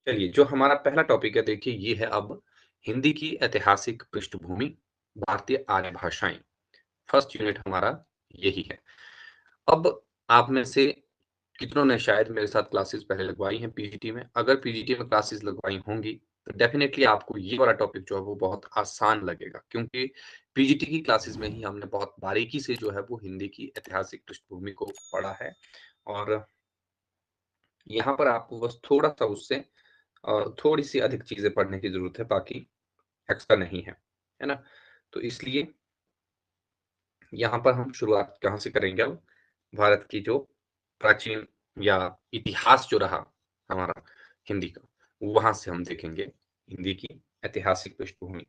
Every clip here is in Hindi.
चलिए, जो हमारा पहला टॉपिक है देखिए ये है अब हिंदी की ऐतिहासिक पृष्ठभूमि, भारतीय आर्य भाषाएँ। फर्स्ट यूनिट हमारा यही है। अब आप में से कितनों ने शायद मेरे साथ क्लासेस पहले लगवाई हैं पीजीटी में। अगर पीजीटी में क्लासेस लगवाई होंगी, तो डेफ़िनेटली आपको ये वाला टॉपिक जो है वो बहुत आसान लगेगा क्योंकि पीजीटी की क्लासेस में ही हमने बहुत बारीकी से जो है वो हिंदी की ऐतिहासिक पृष्ठभूमि को पढ़ा है और यहाँ पर आपको बस थोड़ा-सा उससे थोड़ी-सी अधिक चीज़ें पढ़ने की ज़रूरत है, बाकी एक्स्ट्रा नहीं है। है ना? तो इसलिए यहाँ पर हम शुरुआत कहाँ से करेंगे अब? भारत की जो प्राचीन या इतिहास जो रहा हमारा हिंदी का, वहाँ से हम देखेंगे हिंदी की ऐतिहासिक पृष्ठभूमि।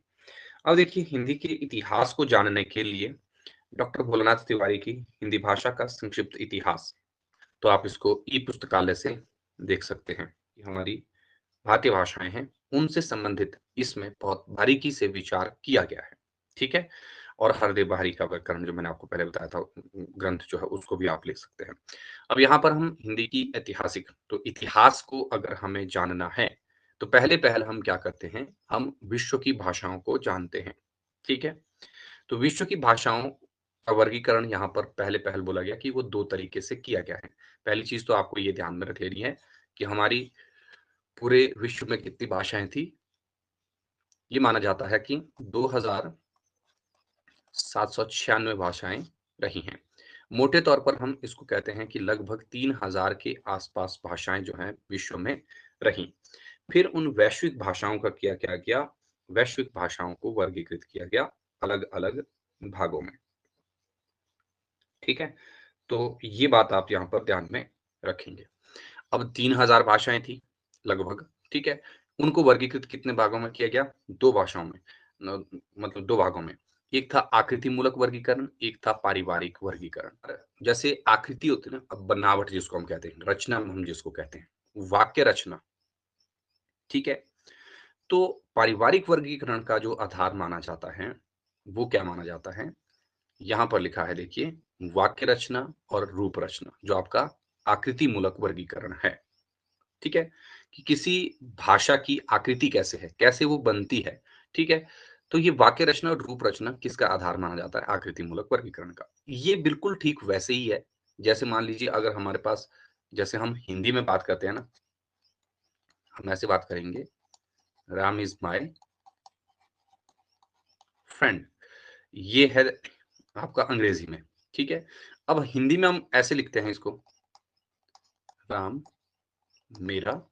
अब देखिए हिंदी के इतिहास को जानने के लिए डॉक्टर भोलानाथ तिवारी की हिंदी भाषा का संक्षिप्त इतिहास, तो आप इसको ई-पुस्तकालय से देख सकते हैं। ये हमारी भारतीय भाषाएँ हैं, उनसे संबंधित इसमें बहुत बारीकी से विचार किया गया है, ठीक है? और हरदेव बहारी का व्याकरण जो मैंने आपको पहले बताया था ग्रंथ जो है उसको भी आप लिख सकते हैं। अब यहाँ पर हम हिंदी की ऐतिहासिक तो इतिहास को अगर हमें जानना है, तो पहले पहल हम क्या करते हैं, हम विश्व की भाषाओं को जानते हैं, ठीक है? तो विश्व की भाषाओं का वर्गीकरण यहाँ पर पहले पहल बोला गया कि वो 2 तरीके से किया गया है। पहली चीज़ तो आपको ये ध्यान में रख लेनी है कि हमारी पूरे विश्व में कितनी भाषाएँ थी? ये माना जाता है कि 2796 भाषाएँ रही हैं। मोटे तौर पर हम इसको कहते हैं कि लगभग 3000 के आसपास भाषाएँ जो हैं विश्व में रहीं। फिर उन वैश्विक भाषाओं का क्या किया? वैश्विक भाषाओं को वर्गीकृत किया गया अलग-अलग भागों में, ठीक है? तो ये बात आप यहाँ पर ध्यान में रखेंगे। अब 3000 भाषाएँ थी लगभग, ठीक है? उनको वर्गीकृत कितने भागों में किया गया? 2 भाषाओं में न मतलब 2 भागों में। एक था आकृति मूलक वर्गीकरण, एक था पारिवारिक वर्गीकरण। जैसे आकृति होती है ना, अब बनावट जिसको हम कहते हैं, रचना हम जिसको कहते हैं, वाक्य रचना, ठीक है? तो पारिवारिक वर्गीकरण का जो आधार माना जाता है, वो क्या माना जाता है? यहाँ पर लिखा है देखिए, वाक्य रचना और रूप रचना, जो आपका आकृति मूलक वर्गीकरण है। ठीक है? कि किसी भाषा की आकृति कैसे है, कैसे वो बनती है, ठीक है? तो ये वाक्य रचना और रूप रचना किसका आधार माना जाता है? आकृति मूलक वर्गीकरण का। ये बिल्कुल ठीक वैसे ही है, जैसे मान लीजिए अगर हमारे पास जैसे हम हिंदी में बात करते हैं ना, हम ऐसे बात करेंगे, राम इज़ माय फ्रेंड। ये है आपका अंग्रेजी में, ठीक है? अब हिंदी में हम ऐसे लिखते हैं इसको, राम मेरा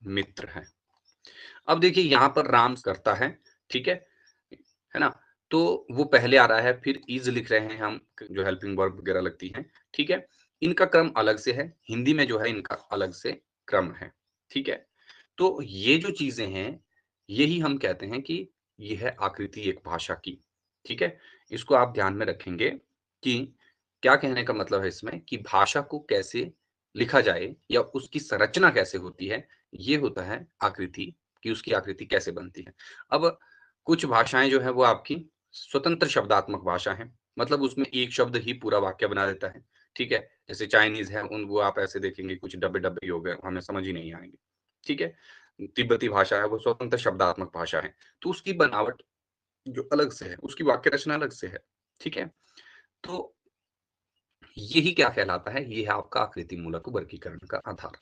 मित्र है। अब देखिए यहाँ पर राम करता है, ठीक है ना? तो वो पहले आ रहा है, फिर इज़ लिख रहे हैं हम, जो हेल्पिंग वर्ब वगैरह लगती हैं, ठीक है? इनका क्रम अलग से है, हिंदी में जो है इनका अलग से क्रम है, ठीक है? तो ये जो चीज़ें हैं, यही हम कहते हैं कि ये है आकृति एक भाषा की, ठीक है? इसको आप ध्यान में रखेंगे कि क्या कहने का मतलब है इसमें कि भाषा को कैसे लिखा जाए या उसकी संरचना कैसे होती है, ये होता है आकृति, कि उसकी आकृति कैसे बनती है। अब कुछ भाषाएँ जो हैं वो आपकी स्वतंत्र शब्दात्मक भाषा हैं, मतलब उसमें एक शब्द ही पूरा वाक्य बना देता है, ठीक है? जैसे चाइनीज़ है उन वो आप ऐसे देखेंगे कुछ डब्बे-डब्बे ही हो गए, हमें समझ ही नहीं आएँगे, ठीक है? तिब्बती भाषा है वो स्वतंत्र शब्दात्मक भाषा है, तो उसकी बनावट जो अलग से है, उसकी वाक्य रचना अलग से है, ठीक है? तो यही क्या कहलाता है, ये है आपका आकृति मूलक वर्गीकरण का आधार।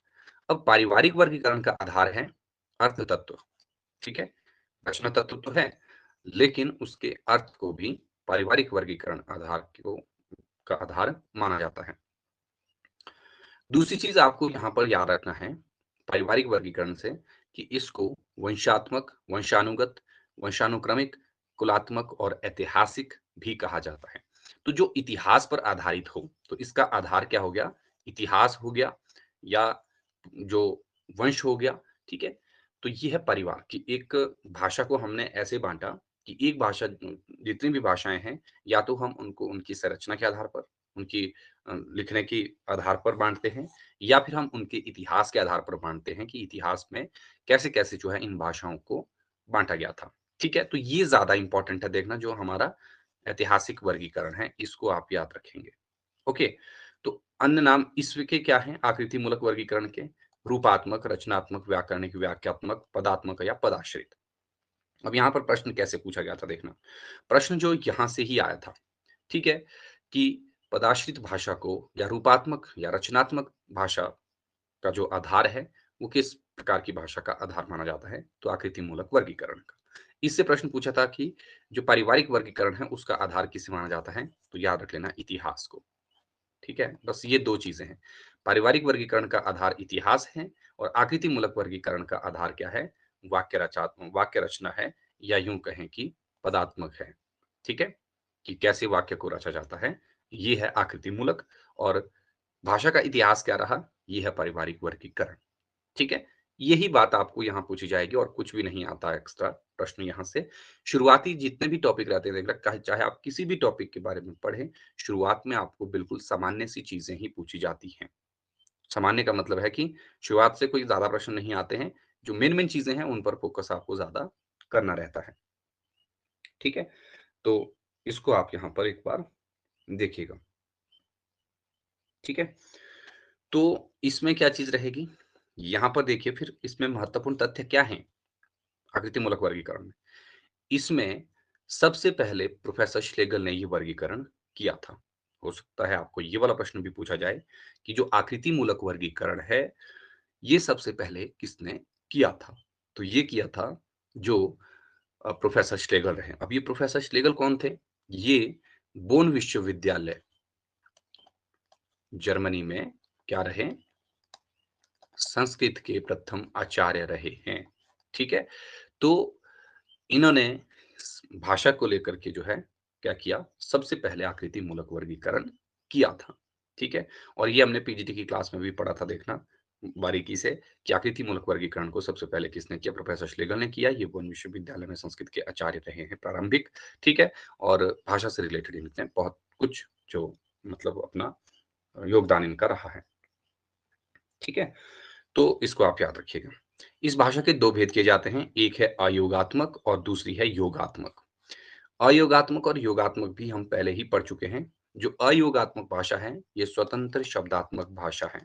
अब पारिवारिक वर्गीकरण का आधार है अर्थ तत्व, ठीक है? रचना तत्व तो है, लेकिन उसके अर्थ को भी पारिवारिक वर्गीकरण आधार को का आधार माना जाता है। दूसरी चीज़ आपको यहाँ पर याद रखना है, पारिवारिक वर्गीकरण से कि इसको वंशात्मक, वंशानुगत, वंशानुक्रमिक, कुलात्मक और ऐतिहासिक भी कहा जाता है। तो जो इतिहास पर आधारित हो, तो इसका आधार क्या हो गया? इतिहास हो गया या जो वंश हो गया, ठीक है? तो ये है परिवार कि एक भाषा को हमने ऐसे बाँटा कि एक भाषा जितनी भी भाषाएँ हैं, या तो हम उनको उनकी संरचना के आधार पर, उनकी लिखने के आधार पर बाँटते हैं या फिर हम उनके इतिहास के आधार पर बाँटते हैं कि इतिहास में कैसे-कैसे जो है इन भाषाओं को बाँटा गया था। ठीक है? तो ये ज़्यादा इम्पोर्टेंट है देखना जो हमारा ऐतिहासिक वर्गीकरण है, इसको आप याद रखेंगे। ओके? तो अन्य नाम इसके क्या हैं आकृति मूलक वर्गीकरण के? रूपात्मक, रचनात्मक, व्याकरणिक, वाक्यात्मक, पदात्मक या पदाश्रित। अब यहाँ पर प्रश्न कैसे पूछा गया था देखना। प्रश्न जो यहाँ से ही आया था, ठीक है? कि पदाश्रित भाषा को या रूपात्मक या रचनात्मक भाषा का जो आधार है, वो किस प्रकार की भाषा का आधार माना जाता है? तो आकृति मूलक वर्गीकरण का। इससे प्रश्न पूछा था कि जो पारिवारिक वर्गीकरण है, उसका आधार किसे माना जाता है? तो याद रख लेना इतिहास को, ठीक है? बस ये 2 चीज़ें हैं। पारिवारिक वर्गीकरण का आधार इतिहास है और आकृति मूलक वर्गीकरण का आधार क्या है? वाक्य रचना है या यूँ कहें कि पदात्मक है, ठीक है? कि कैसे वाक्य को रचा जाता है, ये है आकृति मूलक और भाषा का इतिहास क्या रहा? ये है पारिवारिक वर्गीकरण, ठीक है? यही बात आपको यहाँ पूछी जाएगी और कुछ भी नहीं आता एक्स्ट्रा प्रश्न यहाँ से। शुरुआती जितने भी टॉपिक रहते हैं देख रहा चाहे आप किसी भी टॉपिक के बारे में पढ़ें, शुरुआत में आपको बिल्कुल सामान्य सी चीज़ें ही पूछी जाती हैं। सामान्य का मतलब है कि शुरुआत से कोई ज़्यादा प्रश्न नहीं आते हैं, जो मेन-मेन चीज़ें हैं उन पर फ़ोकस आपको ज़्यादा करना रहता है, ठीक है? तो इसको आप यहाँ पर एक बार देखिएगा, ठीक है? तो इसमें क्या चीज़ रहेगी? यहाँ पर देखिए फिर इसमें महत्वपूर्ण तथ्य क्या हैं आकृतिमूलक वर्गीकरण में? इसमें सबसे पहले प्रोफ़ेसर श्लेगल ने ये वर्गीकरण किया था। हो सकता है आपको ये वाला प्रश्न भी पूछा जाए कि जो आकृतिमूलक वर्गीकरण है, ये सबसे पहले किसने किया था? तो ये किया था जो प्रोफ़ेसर श्लेगल रहे। अब ये प्रोफ़ेसर श्लेगल कौन थे? ये बोन विश्वविद्यालय जर्मनी में क्या रहे? संस्कृत के प्रथम आचार्य रहे हैं, ठीक है? तो इन्होंने भाषा को लेकर के जो है क्या किया, सबसे पहले आकृति मूलक वर्गीकरण किया था, ठीक है? और ये हमने पीजीटी की क्लास में भी पढ़ा था देखना बारीकी से कि आकृति मूलक वर्गीकरण को सबसे पहले किसने किया? प्रोफ़ेसर श्लेगल ने किया। ये बोन विश्वविद्यालय में संस्कृत के आचार्य रहे हैं प्रारंभिक, ठीक है? और भाषा से रिलेटेड इनने बहुत कुछ जो मतलब अपना योगदान इनका रहा है, ठीक है? तो इसको आप याद रखिएगा। इस भाषा के 2 भेद किए जाते हैं, एक है अयोगात्मक और दूसरी है योगात्मक। अयोगात्मक और योगात्मक भी हम पहले ही पढ़ चुके हैं। जो अयोगात्मक भाषा है, ये स्वतंत्र शब्दात्मक भाषा है,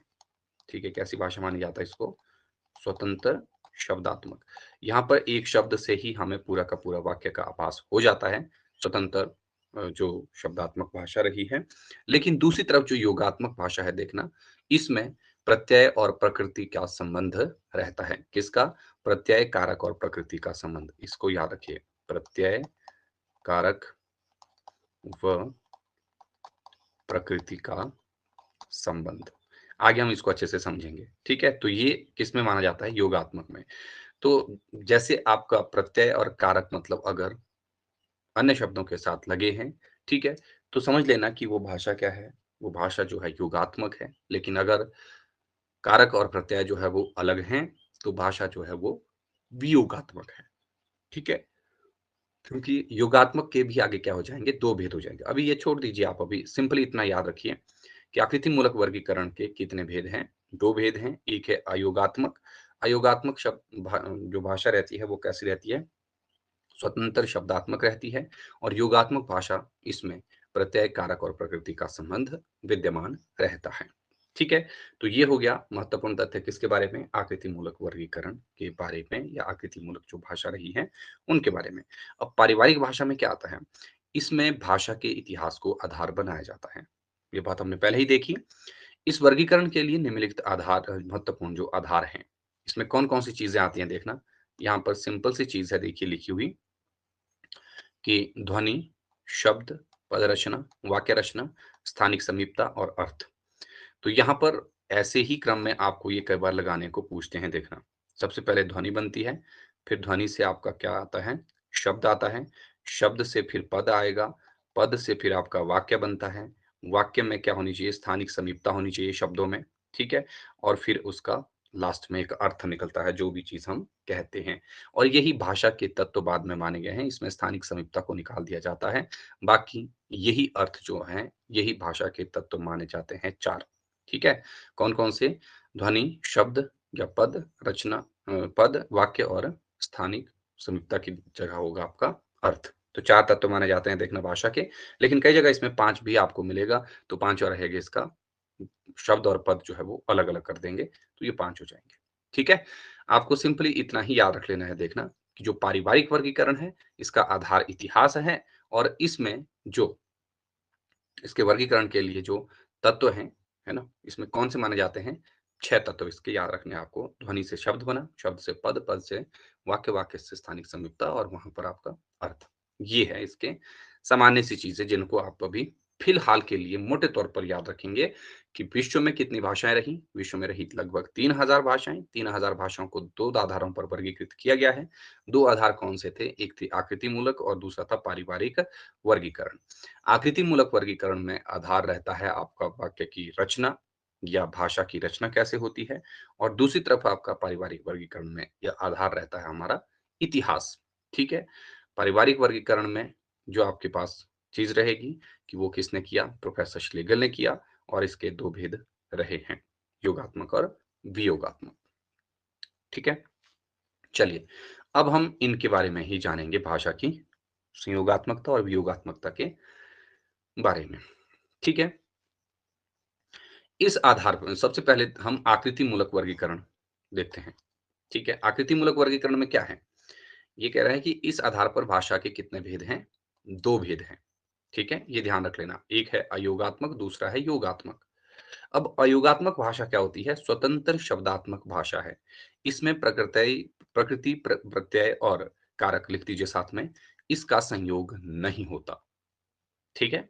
ठीक है? कैसी भाषा मानी जाता है इसको? स्वतंत्र शब्दात्मक। यहाँ पर एक शब्द से ही हमें पूरा का पूरा वाक्य का आभास हो जाता है, स्वतंत्र जो शब्दात्मक भाषा रही है। लेकिन दूसरी तरफ जो योगात्मक भाषा है देखना, इसमें प्रत्यय और प्रकृति का संबंध रहता है। किसका? प्रत्यय, कारक और प्रकृति का संबंध। इसको याद रखिए, प्रत्यय, कारक व प्रकृति का संबंध। आगे हम इसको अच्छे से समझेंगे, ठीक है? तो ये किसमें माना जाता है? योगात्मक में। तो जैसे आपका प्रत्यय और कारक मतलब अगर अन्य शब्दों के साथ लगे हैं, ठीक है? तो समझ लेना कि वो भाषा क्या है? वो भाषा जो है योगात्मक है। लेकिन अगर कारक और प्रत्यय जो है वो अलग हैं, तो भाषा जो है वो वियोगात्मक है, ठीक है? क्योंकि योगात्मक के भी आगे क्या हो जाएँगे? 2 भेद हो जाएँगे। अभी ये छोड़ दीजिए आप अभी सिंपली इतना याद रखिए कि आकृति मूलक वर्गीकरण के कितने भेद हैं? 2 भेद हैं। एक है अयोगात्मक। अयोगात्मक शब्द जो भाषा रहती है वो कैसी रहती है? स्वतंत्र शब्दात्मक रहती है और योगात्मक भाषा इसमें प्रत्यय, कारक और प्रकृति का संबंध विद्यमान रहता है। ठीक है? तो ये हो गया महत्वपूर्ण तथ्य किसके बारे में? आकृति मूलक वर्गीकरण के बारे में या आकृति मूलक जो भाषा रही है, उनके बारे में। अब पारिवारिक भाषा में क्या आता है? इसमें भाषा के इतिहास को आधार बनाया जाता है। ये बात हमने पहले ही देखी। इस वर्गीकरण के लिए निम्नलिखित महत्वपूर्ण जो आधार हैं, इसमें कौन-कौन सी चीज़ें आती हैं देखना। यहाँ पर सिंपल सी चीज़ है देखिए लिखी हुई कि ध्वनि, शब्द, पद रचना, वाक्य रचना, स्थानिक समीपता और अर्थ। तो यहाँ पर ऐसे ही क्रम में आपको ये कई बार लगाने को पूछते हैं देखना। सबसे पहले ध्वनि बनती है, फिर ध्वनि से आपका क्या आता है? शब्द आता है, शब्द से फिर पद आएगा, पद से फिर आपका वाक्य बनता है, वाक्य में क्या होनी चाहिए? स्थानिक समीपता होनी चाहिए शब्दों में, ठीक है? और फिर उसका लास्ट में एक अर्थ निकलता है, जो भी चीज़ हम कहते हैं। और यही भाषा के तत्व बाद में माने गए हैं, इसमें स्थानिक समीपता को निकाल दिया जाता है। बाकी यही अर्थ जो हैं, यही भाषा के तत्व माने जाते हैं 4। ठीक है? कौन-कौन से? ध्वनि, शब्द या पद, रचना पद, वाक्य और स्थानिक समीपता की जगह होगा आपका अर्थ। तो 4 तत्व माने जाते हैं देखना भाषा के, लेकिन कई जगह इसमें 5 भी आपको मिलेगा, तो 5वां रहेगा इसका शब्द और पद जो है वो अलग-अलग कर देंगे, तो ये 5 हो जाएँगे। ठीक है? आपको सिंपली इतना ही याद रख लेना है देखना कि जो पारिवारिक वर्गीकरण है, इसका आधार इतिहास है और इसमें जो इसके वर्गीकरण के लिए जो तत्व हैं, है ना? इसमें कौन से माने जाते हैं? 6 तत्व इसके याद रखने हैं आपको। ध्वनि से शब्द बना, शब्द से पद, पद से वाक्य, वाक्य से स्थानिक संयुक्ता और वहाँ पर आपका अर्थ। ये है इसके सामान्य सी चीज़ें जिनको आप अभी फिलहाल के लिए मोटे तौर पर याद रखेंगे कि विश्व में कितनी भाषाएँ रहीं? विश्व में रही लगभग 3000 भाषाएँ। 3000 भाषाओं को 2 आधारों पर वर्गीकृत किया गया है। 2 आधार कौन से थे? एक थी आकृतिमूलक और दूसरा था पारिवारिक वर्गीकरण। आकृति मूलक वर्गीकरण में आधार रहता है आपका वाक्य की रचना या भाषा की रचना कैसे होती है और दूसरी तरफ आपका पारिवारिक वर्गीकरण में यह आधार रहता है हमारा इतिहास। ठीक है? पारिवारिक वर्गीकरण में जो आपके पास चीज रहेगी कि वो किसने किया, प्रोफेसर श्लेगल ने किया और इसके दो भेद रहे हैं, योगात्मक और वियोगात्मक। ठीक है, चलिए अब हम इनके बारे में ही जानेंगे, भाषा की संयोगात्मकता और वियोगात्मकता के बारे में। ठीक है, इस आधार पर सबसे पहले हम आकृति मूलक वर्गीकरण देखते हैं। ठीक है, आकृति मूलक वर्गीकरण में क्या है? ये कह रहा है कि इस आधार पर भाषा के कितने भेद हैं? 2 भेद हैं। ठीक है, ये ध्यान रख लेना। एक है अयोगात्मक, दूसरा है योगात्मक। अब अयोगात्मक भाषा क्या होती है? स्वतंत्र शब्दात्मक भाषा है। इसमें प्रत्यय और कारक लिख दीजिए साथ में, इसका संयोग नहीं होता। ठीक है?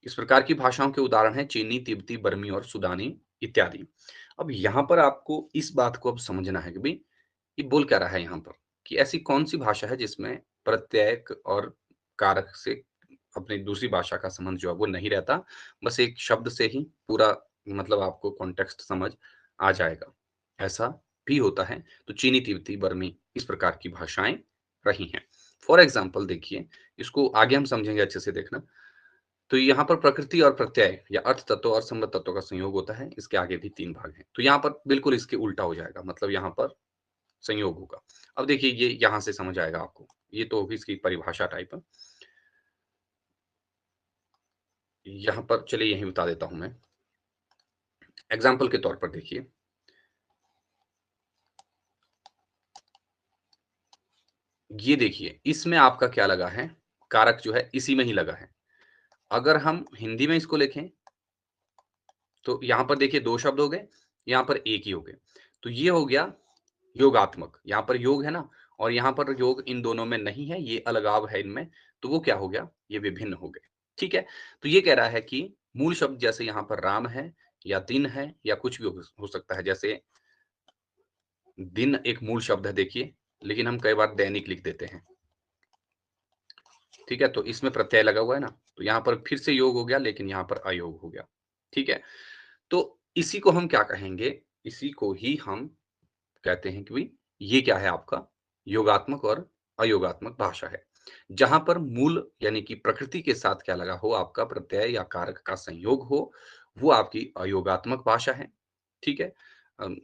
इस प्रकार की भाषाओं के उदाहरण हैं चीनी, तिब्बती, बर्मी और सूडानी इत्यादि। अब यहाँ पर आपको इस बात को अब समझना है कि भई ये बोल क्या रहा है यहाँ पर, कि ऐसी कौन-सी भाषा है जिसमें प्रत्यय और कारक से अपनी दूसरी भाषा का संबंध जो है वो नहीं रहता, बस एक शब्द से ही पूरा मतलब आपको कॉन्टेक्स्ट समझ आ जाएगा। ऐसा भी होता है, तो चीनी, तिब्बती, बर्मी इस प्रकार की भाषाएँ रही हैं। फॉर एग्ज़ाम्पल देखिए, इसको आगे हम समझेंगे अच्छे से देखना। तो यहाँ पर प्रकृति और प्रत्यय या अर्थ तत्व और संबंध तत्वों का संयोग होता है। इसके आगे भी 3 भाग हैं। तो यहाँ पर बिल्कुल इसके उल्टा हो जाएगा, मतलब यहाँ पर संयोग होगा। अब देखिए ये यहाँ से समझ आएगा आपको। ये तो होगी इसकी परिभाषा टाइप। यहाँ पर चलिए यहीं बता देता हूँ मैं। एग्ज़ाम्पल के तौर पर देखिए, ये देखिए इसमें आपका क्या लगा है, कारक जो है इसी में ही लगा है। अगर हम हिंदी में इसको लिखें तो यहाँ पर देखिए 2 शब्द हो गए, यहाँ पर 1 ही हो गए। तो ये हो गया योगात्मक, यहाँ पर योग है ना और यहाँ पर योग इन दोनों में नहीं है, ये अलगाव है इनमें, तो वो क्या हो गया? ये विभिन्न हो गए, ठीक है? तो ये कह रहा है कि मूल शब्द जैसे यहाँ पर राम है या दिन है या कुछ भी हो सकता है, जैसे दिन एक मूल शब्द है देखिए, लेकिन हम कई बार दैनिक लिख देते हैं, ठीक है? तो इसमें प्रत्यय लगा हुआ है ना, तो यहाँ पर फिर से योग हो गया, लेकिन यहाँ पर अयोग हो गया, ठीक है? तो इसी को हम क्या कहेंगे? इसी को ही हम कहते हैं कि भई ये क्या है आपका योगात्मक और अयोगात्मक भाषा है। जहाँ पर मूल यानी कि प्रकृति के साथ क्या लगा हो आपका प्रत्यय या कारक का संयोग हो, वो आपकी अयोगात्मक भाषा है, ठीक है? अम,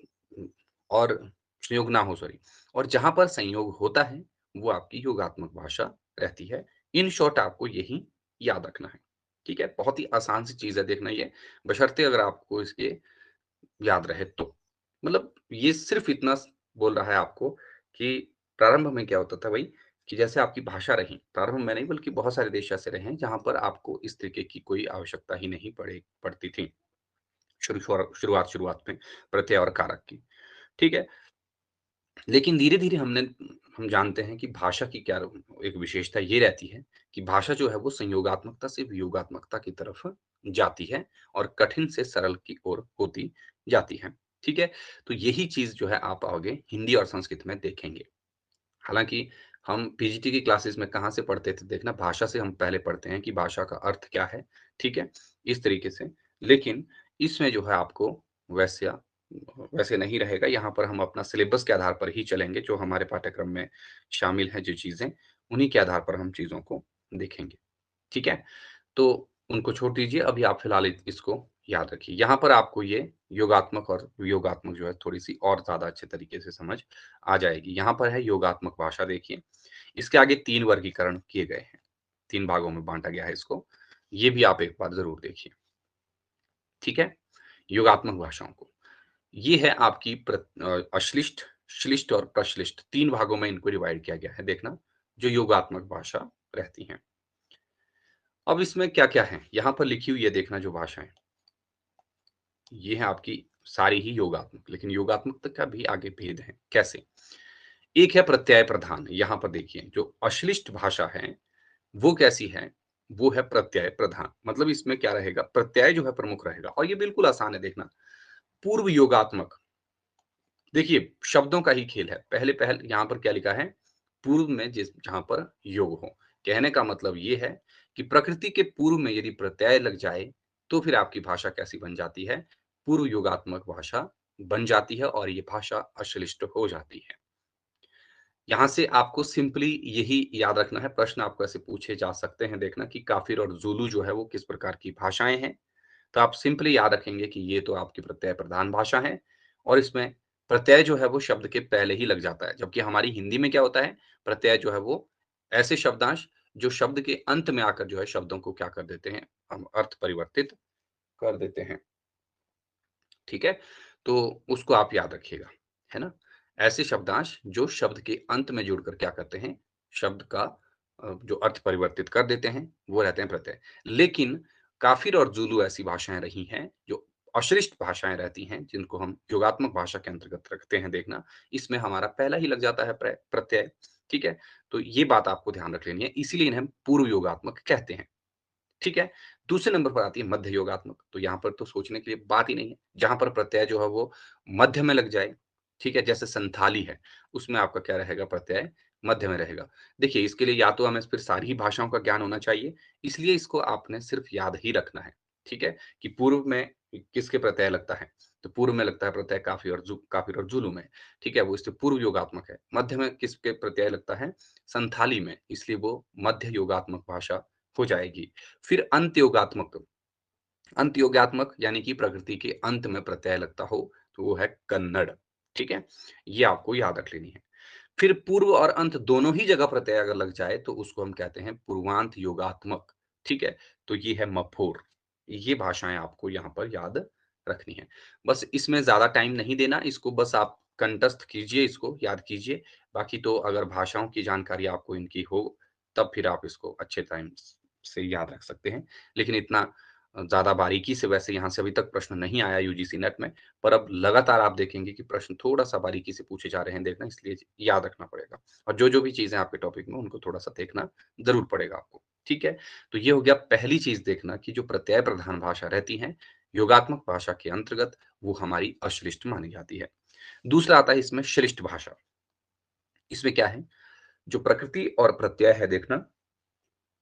और संयोग ना हो सॉरी और जहाँ पर संयोग होता है, वो आपकी योगात्मक भाषा रहती है। इन शॉर्ट आपको यही याद रखना है, ठीक है? बहुत ही आसान सी चीज़ है देखना ये, बशर्ते अगर आपको इसके याद रहे तो। मतलब ये सिर्फ़ इतना स बोल रहा है आपको कि प्रारंभ में क्या होता था भई, कि जैसे आपकी भाषा रही, प्रारंभ में नहीं बल्कि बहुत सारे देश ऐसे रहे हैं जहाँ पर आपको इस तरीके की कोई आवश्यकता ही नहीं पड़ती थी। शुरुआत में प्रत्यय और कारक की, ठीक है? लेकिन धीरे-धीरे हम जानते हैं कि भाषा की क्या एक विशेषता ये रहती है कि भाषा जो है वो संयोगात्मकता से वियोगात्मकता की तरफ जाती है और कठिन से सरल की ओर होती जाती है। ठीक है? तो यही चीज़ जो है आप आगे हिंदी और संस्कृत में देखेंगे। हालाँकि हम पीजीटी की क्लासेस में कहाँ से पढ़ते थे देखना भाषा से हम पहले पढ़ते हैं कि भाषा का अर्थ क्या है, ठीक है? इस तरीके से। लेकिन इसमें जो है आपको वैसा वैसे नहीं रहेगा, यहाँ पर हम अपना सिलेबस के आधार पर ही चलेंगे, जो हमारे पाठ्यक्रम में शामिल हैं जो चीज़ें, उन्हीं के आधार पर हम चीज़ों को देखेंगे, ठीक है? तो उनको छोड़ दीजिए, अभी आप फिलहाल इसको याद रखिए। यहाँ पर आपको ये योगात्मक और वियोगात्मक जो है थोड़ी-सी और ज़्यादा अच्छे तरीके से समझ आ जाएगी। यहाँ पर है योगात्मक भाषा देखिए, इसके आगे 3 वर्गीकरण किए गए हैं, 3 भागों में बाँटा गया है इसको। ये भी आप एक बार ज़रूर देखिए, ठीक है? योगात्मक भाषाओं को। ये है आपकी अश्लिष्ट, श्लिष्ट और प्रश्लिष्ट 3 भागों में इनको डिवाइड किया गया है देखना, जो योगात्मक भाषा रहती हैं। अब इसमें क्या-क्या है? यहाँ पर लिखी हुई है देखना जो भाषाएँ, ये है आपकी सारी ही योगात्मक, लेकिन योगात्मक तक का भी आगे भेद है। कैसे? एक है प्रत्यय प्रधान, यहाँ पर देखिए जो अश्लिष्ट भाषा है, वो कैसी है? वो है प्रत्यय प्रधान, मतलब इसमें क्या रहेगा? प्रत्यय जो है प्रमुख रहेगा और ये बिल्कुल आसान है देखना। पूर्व योगात्मक, देखिए शब्दों का ही खेल है। पहले पहल यहाँ पर क्या लिखा है? पूर्व में जिस जहाँ पर योग हो। कहने का मतलब ये है कि प्रकृति के पूर्व में यदि प्रत्यय लग जाए, तो फिर आपकी भाषा कैसी बन जाती है? पूर्व योगात्मक भाषा बन जाती है और ये भाषा अश्लिष्ट हो जाती है। यहाँ से आपको सिंपली यही याद रखना है, प्रश्न आपको ऐसे पूछे जा सकते हैं देखना कि काफिर और ज़ुलू जो है वो किस प्रकार की भाषाएँ हैं। तो आप सिंपली याद रखेंगे कि ये तो आपकी प्रत्यय प्रधान भाषा है और इसमें प्रत्यय जो है वो शब्द के पहले ही लग जाता है। जबकि हमारी हिंदी में क्या होता है? प्रत्यय जो है वो ऐसे शब्दांश जो शब्द के अंत में आकर जो है शब्दों को क्या कर देते हैं? हम अर्थ परिवर्तित कर देते हैं। ठीक है? तो उसको आप याद रखिएगा, है ना? ऐसे शब्दांश जो शब्द के अंत में जुड़कर क्या करते हैं, शब्द का जो अर्थ परिवर्तित कर देते हैं, वो रहते हैं प्रत्यय। लेकिन काफ़िर और ज़ुलू ऐसी भाषाएँ रही हैं, जो अश्लिष्ट भाषाएँ रहती हैं, जिनको हम योगात्मक भाषा के अंतर्गत रखते हैं देखना, इसमें हमारा पहला ही लग जाता है प्रत्यय, ठीक है? तो ये बात आपको ध्यान रख लेनी है, इसीलिए इन्हें पूर्व योगात्मक कहते हैं। ठीक है? दूसरे नंबर पर आती है मध्य योगात्मक, तो यहाँ पर तो सोचने के लिए बात ही नहीं है। जहाँ पर प्रत्यय जो है वो मध्य में लग जाए, ठीक है? जैसे संथाली है, उसमें आपका क्या रहेगा प्रत्यय मध्य में रहेगा। देखिए इसके लिए या तो हमें फिर सारी ही भाषाओं का ज्ञान होना चाहिए, इसलिए इसको आपने सिर्फ़ याद ही रखना है, ठीक है? कि पूर्व में किसके प्रत्यय लगता है, तो पूर्व में लगता है प्रत्यय काफ़िर और ज़ुलू में, ठीक है? वो इससे पूर्व योगात्मक है। मध्य में किसके प्रत्यय लगता है? संथाली में, इसलिए वो मध्य योगात्मक भाषा हो जाएगी। फिर अंत योगात्मक यानी कि प्रकृति के अंत में प्रत्यय लगता हो, तो वो है कन्नड़, ठीक है? ये आपको याद रख लेनी है। फिर पूर्व और अंत दोनों ही जगह प्रत्यय अगर लग जाए, तो उसको हम कहते हैं पूर्वांत योगात्मक, ठीक है? तो ये है मफोर। ये भाषाएँ आपको यहाँ पर याद रखनी है। बस इसमें ज़्यादा टाइम नहीं देना, इसको बस आप कंठस्थ कीजिए, इसको याद कीजिए। बाकी तो अगर भाषाओं की जानकारी आपको इनकी हो, तब फिर आप इसको अच्छे टाइम से याद रख सकते हैं। लेकिन इतना ज़्यादा बारीकी से वैसे यहाँ से अभी तक प्रश्न नहीं आया यूजीसी नेट में, पर अब लगातार आप देखेंगे कि प्रश्न थोड़ा-सा बारीकी से पूछे जा रहे हैं देखना, इसलिए याद रखना पड़ेगा। और जो-जो भी चीज़ें आपके टॉपिक में, उनको थोड़ा-सा देखना ज़रूर पड़ेगा आपको, ठीक है? तो ये हो गया पहली चीज़ देखना कि जो प्रत्यय प्रधान भाषा रहती हैं, योगात्मक भाषा के अंतर्गत, वो हमारी अश्लिष्ट मानी जाती है। दूसरा आता है इसमें श्लिष्ट भाषा। इसमें क्या है, जो प्रकृति और प्रत्यय है देखना,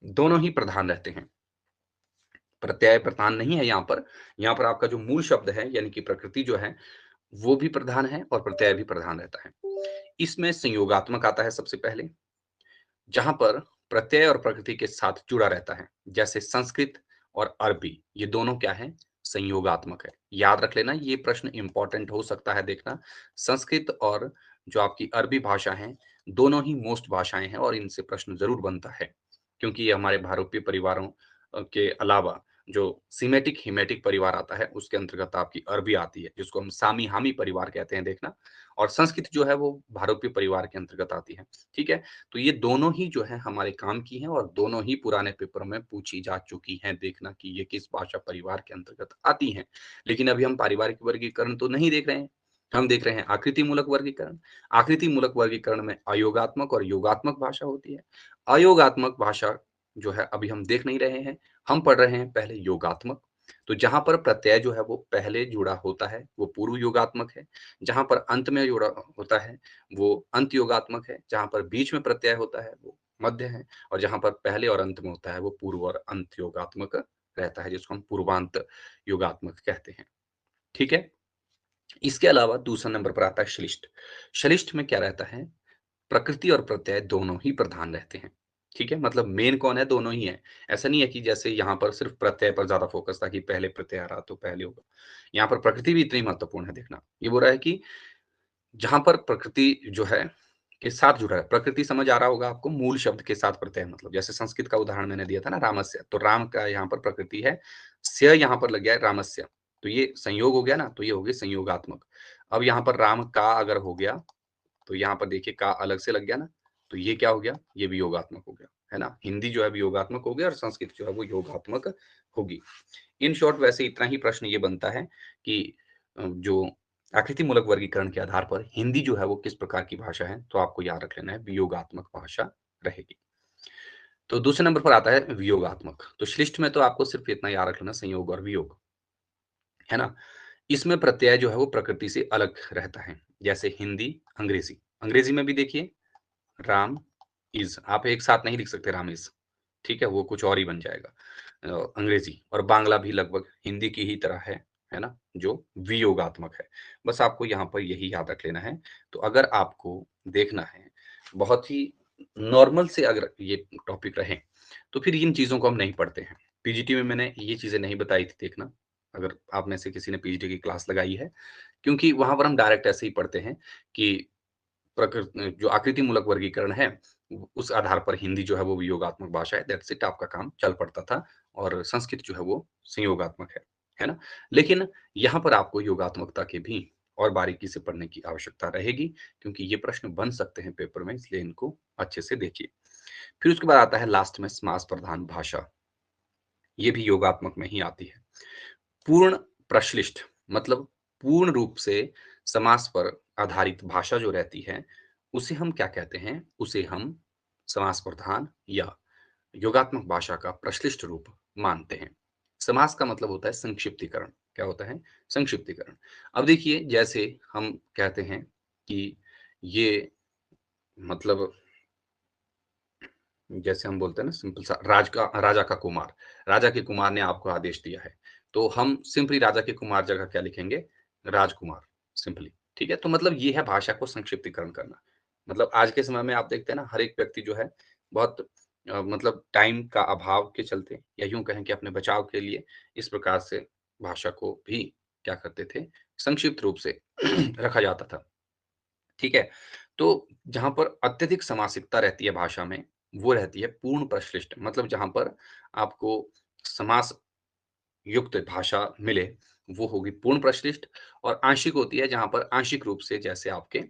दोनों ही प्रधान रहते हैं। प्रत्यय प्रधान नहीं है यहाँ पर आपका जो मूल शब्द है यानी कि प्रकृति जो है, वो भी प्रधान है और प्रत्यय भी प्रधान रहता है। इसमें संयोगात्मक आता है सबसे पहले, जहाँ पर प्रत्यय और प्रकृति के साथ जुड़ा रहता है। जैसे संस्कृत और अरबी, ये दोनों क्या हैं? संयोगात्मक है। याद रख लेना ये प्रश्न इम्पोर्टेंट हो सकता है देखना। संस्कृत और जो आपकी अरबी भाषा है, दोनों ही मोस्ट भाषाएँ हैं और इनसे प्रश्न ज़रूर बनता है। क्योंकि ये हमारे भारतीय परिवारों के अलावा जो सीमेटिक, हिमेटिक परिवार आता है, उसके अंतर्गत आपकी अरबी आती है, जिसको हम सामी-हामी परिवार कहते हैं देखना। और संस्कृत जो है वो भारतीय परिवार के अंतर्गत आती है। ठीक है? तो ये दोनों ही जो है हमारे काम की हैं और दोनों ही पुराने पेपरों में पूछी जा चुकी हैं, देखना कि ये किस भाषा परिवार के अंतर्गत आती हैं। लेकिन अभी हम पारिवारिक वर्गीकरण तो नहीं देख रहे हैं, हम देख रहे हैं आकृति मूलक वर्गीकरण। आकृति मूलक वर्गीकरण में अयोगात्मक और योगात्मक भाषा होती है। अयोगात्मक भाषा जो है अभी हम देख नहीं रहे हैं, हम पढ़ रहे हैं पहले योगात्मक। तो जहाँ पर प्रत्यय जो है वो पहले जुड़ा होता है, वो पूर्व योगात्मक है। जहाँ पर अंत में जुड़ा होता है, वो अंत योगात्मक है, जहाँ पर बीच में प्रत्यय होता है वो मध्य है और जहाँ पर पहले और अंत में होता है वो पूर्व और अंत योगात्मक रहता है जिसको हम पूर्वांत योगात्मक कहते हैं। ठीक है? इसके अलावा दूसरा नंबर पर आता है श्लिष्ट। श्लिष्ट में क्या रहता है? प्रकृति और प्रत्यय दोनों ही प्रधान रहते हैं। ठीक है? मतलब मेन कौन है? दोनों ही हैं। ऐसा नहीं है कि जैसे यहाँ पर सिर्फ़ प्रत्यय पर ज़्यादा फ़ोकस था कि पहले प्रत्यय आ रहा तो पहले होगा। यहाँ पर प्रकृति भी इतनी महत्वपूर्ण है देखना। ये बोल रहा है कि जहाँ पर प्रकृति जो है के साथ जुड़ा है, प्रकृति समझ आ रहा होगा आपको मूल शब्द के साथ प्रत्यय मतलब जैसे संस्कृत का उदाहरण मैंने दिया था ना रामस्य, तो राम का यहाँ पर प्रकृति है, स्य यहाँ पर लग गया है रामस्य, तो ये संयोग हो गया ना, तो ये हो गया संयोगात्मक। अब यहाँ पर राम का अगर हो गया, तो यहाँ पर देखिए का अलग से लग गया ना, तो ये क्या हो गया? ये भी योगात्मक हो गया, है ना? हिंदी जो है वियोगात्मक हो गया और संस्कृत जो है वो योगात्मक होगी। इन शॉर्ट वैसे इतना ही प्रश्न ये बनता है कि जो आकृतिमूलक वर्गीकरण के आधार पर हिंदी जो है वो किस प्रकार की भाषा है, तो आपको याद रख लेना है वियोगात्मक भाषा रहेगी। तो दूसरे नंबर पर आता है वियोगात्मक। तो श्लिष्ट में तो आपको सिर्फ इतना याद रख लेना संयोग और वियोग, है ना? इसमें प्रत्यय जो है वो प्रकृति से अलग रहता है। जैसे हिंदी, अंग्रेजी। अंग्रेजी में भी देखिए राम इज़ आप एक साथ नहीं लिख सकते राम इज़, ठीक है? वो कुछ और ही बन जाएगा। अंग्रेजी और बांग्ला भी लगभग हिंदी की ही तरह है ना? जो वियोगात्मक है। बस आपको यहाँ पर यही याद रख लेना है। तो अगर आपको देखना है, बहुत ही नॉर्मल से अगर ये टॉपिक रहे, तो फिर इन चीज़ों को हम नहीं पढ़ते हैं। पीजीटी में मैंने ये चीज़ें नहीं बताई थी देखना, अगर आप में से किसी ने पीजीटी की क्लास लगाई है, क्योंकि वहाँ पर हम डायरेक्ट ऐसे ही पढ़ते हैं कि जो आकृतिमूलक वर्गीकरण है, उस आधार पर हिंदी जो है वो वियोगात्मक भाषा है, दैट्स इट आपका काम चल पड़ता था और संस्कृत जो है वो संयोगात्मक है ना? लेकिन यहाँ पर आपको योगात्मकता के भी और बारीकी से पढ़ने की आवश्यकता रहेगी, क्योंकि ये प्रश्न बन सकते हैं पेपर में, इसलिए इनको अच्छे से देखिए। फिर उसके बाद आता है लास्ट में समास प्रधान भाषा, ये भी योगात्मक में ही आती है। पूर्ण प्रश्लिष्ट मतलब पूर्ण रूप से समास पर आधारित भाषा जो रहती है, उसे हम क्या कहते हैं? उसे हम समास प्रधान या योगात्मक भाषा का प्रश्लिष्ट रूप मानते हैं। समास का मतलब होता है संक्षिप्तीकरण। क्या होता है? संक्षिप्तीकरण। अब देखिए जैसे हम कहते हैं कि ये मतलब जैसे हम बोलते हैं ना सिंपल सा राजा का कुमार, राजा के कुमार ने आपको आदेश दिया है, तो हम सिंपली राजा के कुमार जगह क्या लिखेंगे? राजकुमार सिंपली, ठीक है? तो मतलब ये है भाषा को संक्षिप्तीकरण करना। मतलब आज के समय में आप देखते हैं ना हर एक व्यक्ति जो है बहुत मतलब टाइम का अभाव के चलते या यूँ कहें कि अपने बचाव के लिए इस प्रकार से भाषा को भी क्या करते थे? संक्षिप्त रूप से रखा जाता था। ठीक है? तो जहाँ पर अत्यधिक समासिकता रहती है भाषा में, वो रहती है पूर्ण प्रश्लिष्ट मतलब जहाँ पर आपको समास युक्त भाषा मिले, वो होगी पूर्ण प्रश्लिष्ट और आंशिक होती है जहाँ पर आंशिक रूप से जैसे आपके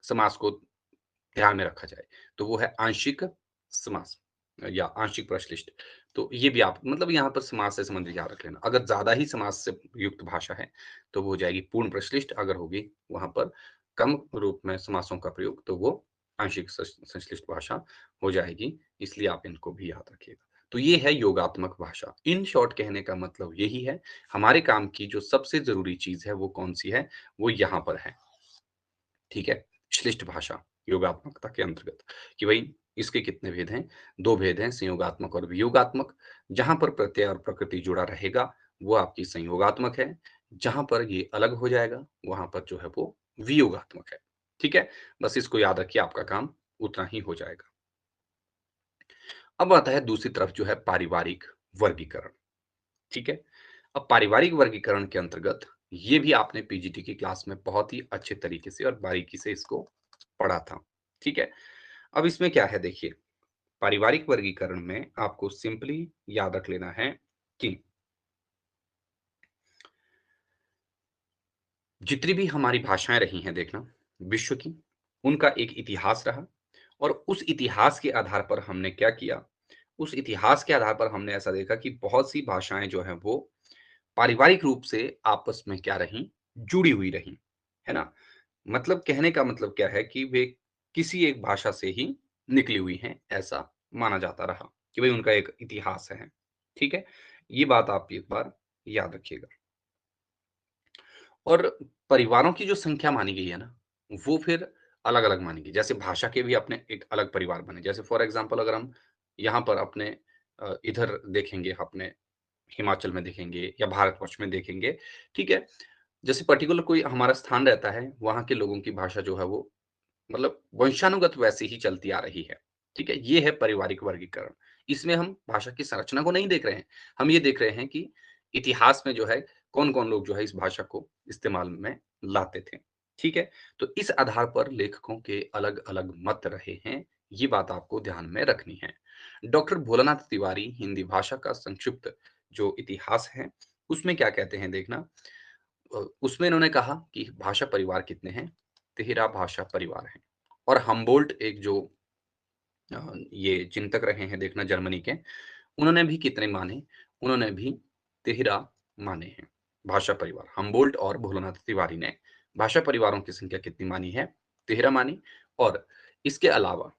समास को ध्यान में रखा जाए, तो वो है आंशिक समास या आंशिक प्रश्लिष्ट। तो ये भी आप मतलब यहाँ पर समास से संबंधित याद रख लेना। अगर ज़्यादा ही समास से युक्त भाषा है, तो वो हो जाएगी पूर्ण प्रश्लिष्ट, अगर होगी वहाँ पर कम रूप में समासों का प्रयोग, तो वो आंशिक संश्लिष्ट भाषा हो जाएगी, इसलिए आप इनको भी याद रखिएगा। तो ये है योगात्मक भाषा। इन शॉर्ट कहने का मतलब यही है, हमारे काम की जो सबसे ज़रूरी चीज़ है, वो कौन-सी है? वो यहाँ पर है। ठीक है? श्लिष्ट भाषा, योगात्मकता के अंतर्गत कि भई इसके कितने भेद हैं? 2 भेद हैं, संयोगात्मक और वियोगात्मक। जहाँ पर प्रत्यय और प्रकृति जुड़ा रहेगा, वो आपकी संयोगात्मक है। जहाँ पर ये अलग हो जाएगा, वहाँ पर जो है वो वियोगात्मक है। ठीक है? बस इसको याद रखिए, आपका काम उतना ही हो जाएगा। अब आता है दूसरी तरफ जो है पारिवारिक वर्गीकरण, ठीक है? अब पारिवारिक वर्गीकरण के अंतर्गत ये भी आपने पीजीटी की क्लास में बहुत ही अच्छे तरीके से और बारीकी से इसको पढ़ा था, ठीक है? अब इसमें क्या है देखिए, पारिवारिक वर्गीकरण में आपको सिंपली याद रख लेना है कि जितनी भी हमारी भाषाएँ रही हैं देखना, विश्व की, उनका एक इतिहास रहा और उस इतिहास के आधार पर हमने क्या किया, उस इतिहास के आधार पर हमने ऐसा देखा कि बहुत सी भाषाएँ जो हैं वो पारिवारिक रूप से आपस में क्या रहीं, जुड़ी हुई रहीं, है ना? मतलब कहने का मतलब क्या है कि वे किसी एक भाषा से ही निकली हुई हैं, ऐसा माना जाता रहा कि भई उनका एक इतिहास है, ठीक है? ये बात आप एक बार याद रखिएगा। और परिवारों की जो संख्या मानी गई है ना, वो फिर अलग-अलग मानी गई। जैसे भाषा के भी अपने एक अलग परिवार बने। जैसे फॉर एग्ज़ाम्पल अगर हम यहाँ पर अपने इधर देखेंगे, अपने हिमाचल में देखेंगे या भारतवर्ष में देखेंगे, ठीक है? जैसे पर्टिकुलर कोई हमारा स्थान रहता है, वहाँ के लोगों की भाषा जो है वो मतलब वंशानुगत वैसे ही चलती आ रही है, ठीक है? ये है पारिवारिक वर्गीकरण। इसमें हम भाषा की संरचना को नहीं देख रहे हैं, हम ये देख रहे हैं कि इतिहास में जो है कौन-कौन लोग जो है इस भाषा को इस्तेमाल में लाते थे, ठीक है? तो इस आधार पर लेखकों के अलग-अलग मत रहे हैं, ये बात आपको ध्यान में रखनी है। डॉक्टर भोलानाथ तिवारी हिंदी भाषा का संक्षिप्त जो इतिहास है, उसमें क्या कहते हैं देखना उसमें इन्होंने कहा कि भाषा परिवार कितने हैं? 13 भाषा परिवार हैं। और हम्बोल्ट एक जो ये चिंतक रहे हैं देखना जर्मनी के, उन्होंने भी कितने माने? उन्होंने भी 13 माने हैं भाषा परिवार। हम्बोल्ट और भोलानाथ तिवारी ने भाषा परिवारों की संख्या कितनी मानी है? 13 मानी। और इसके अलावा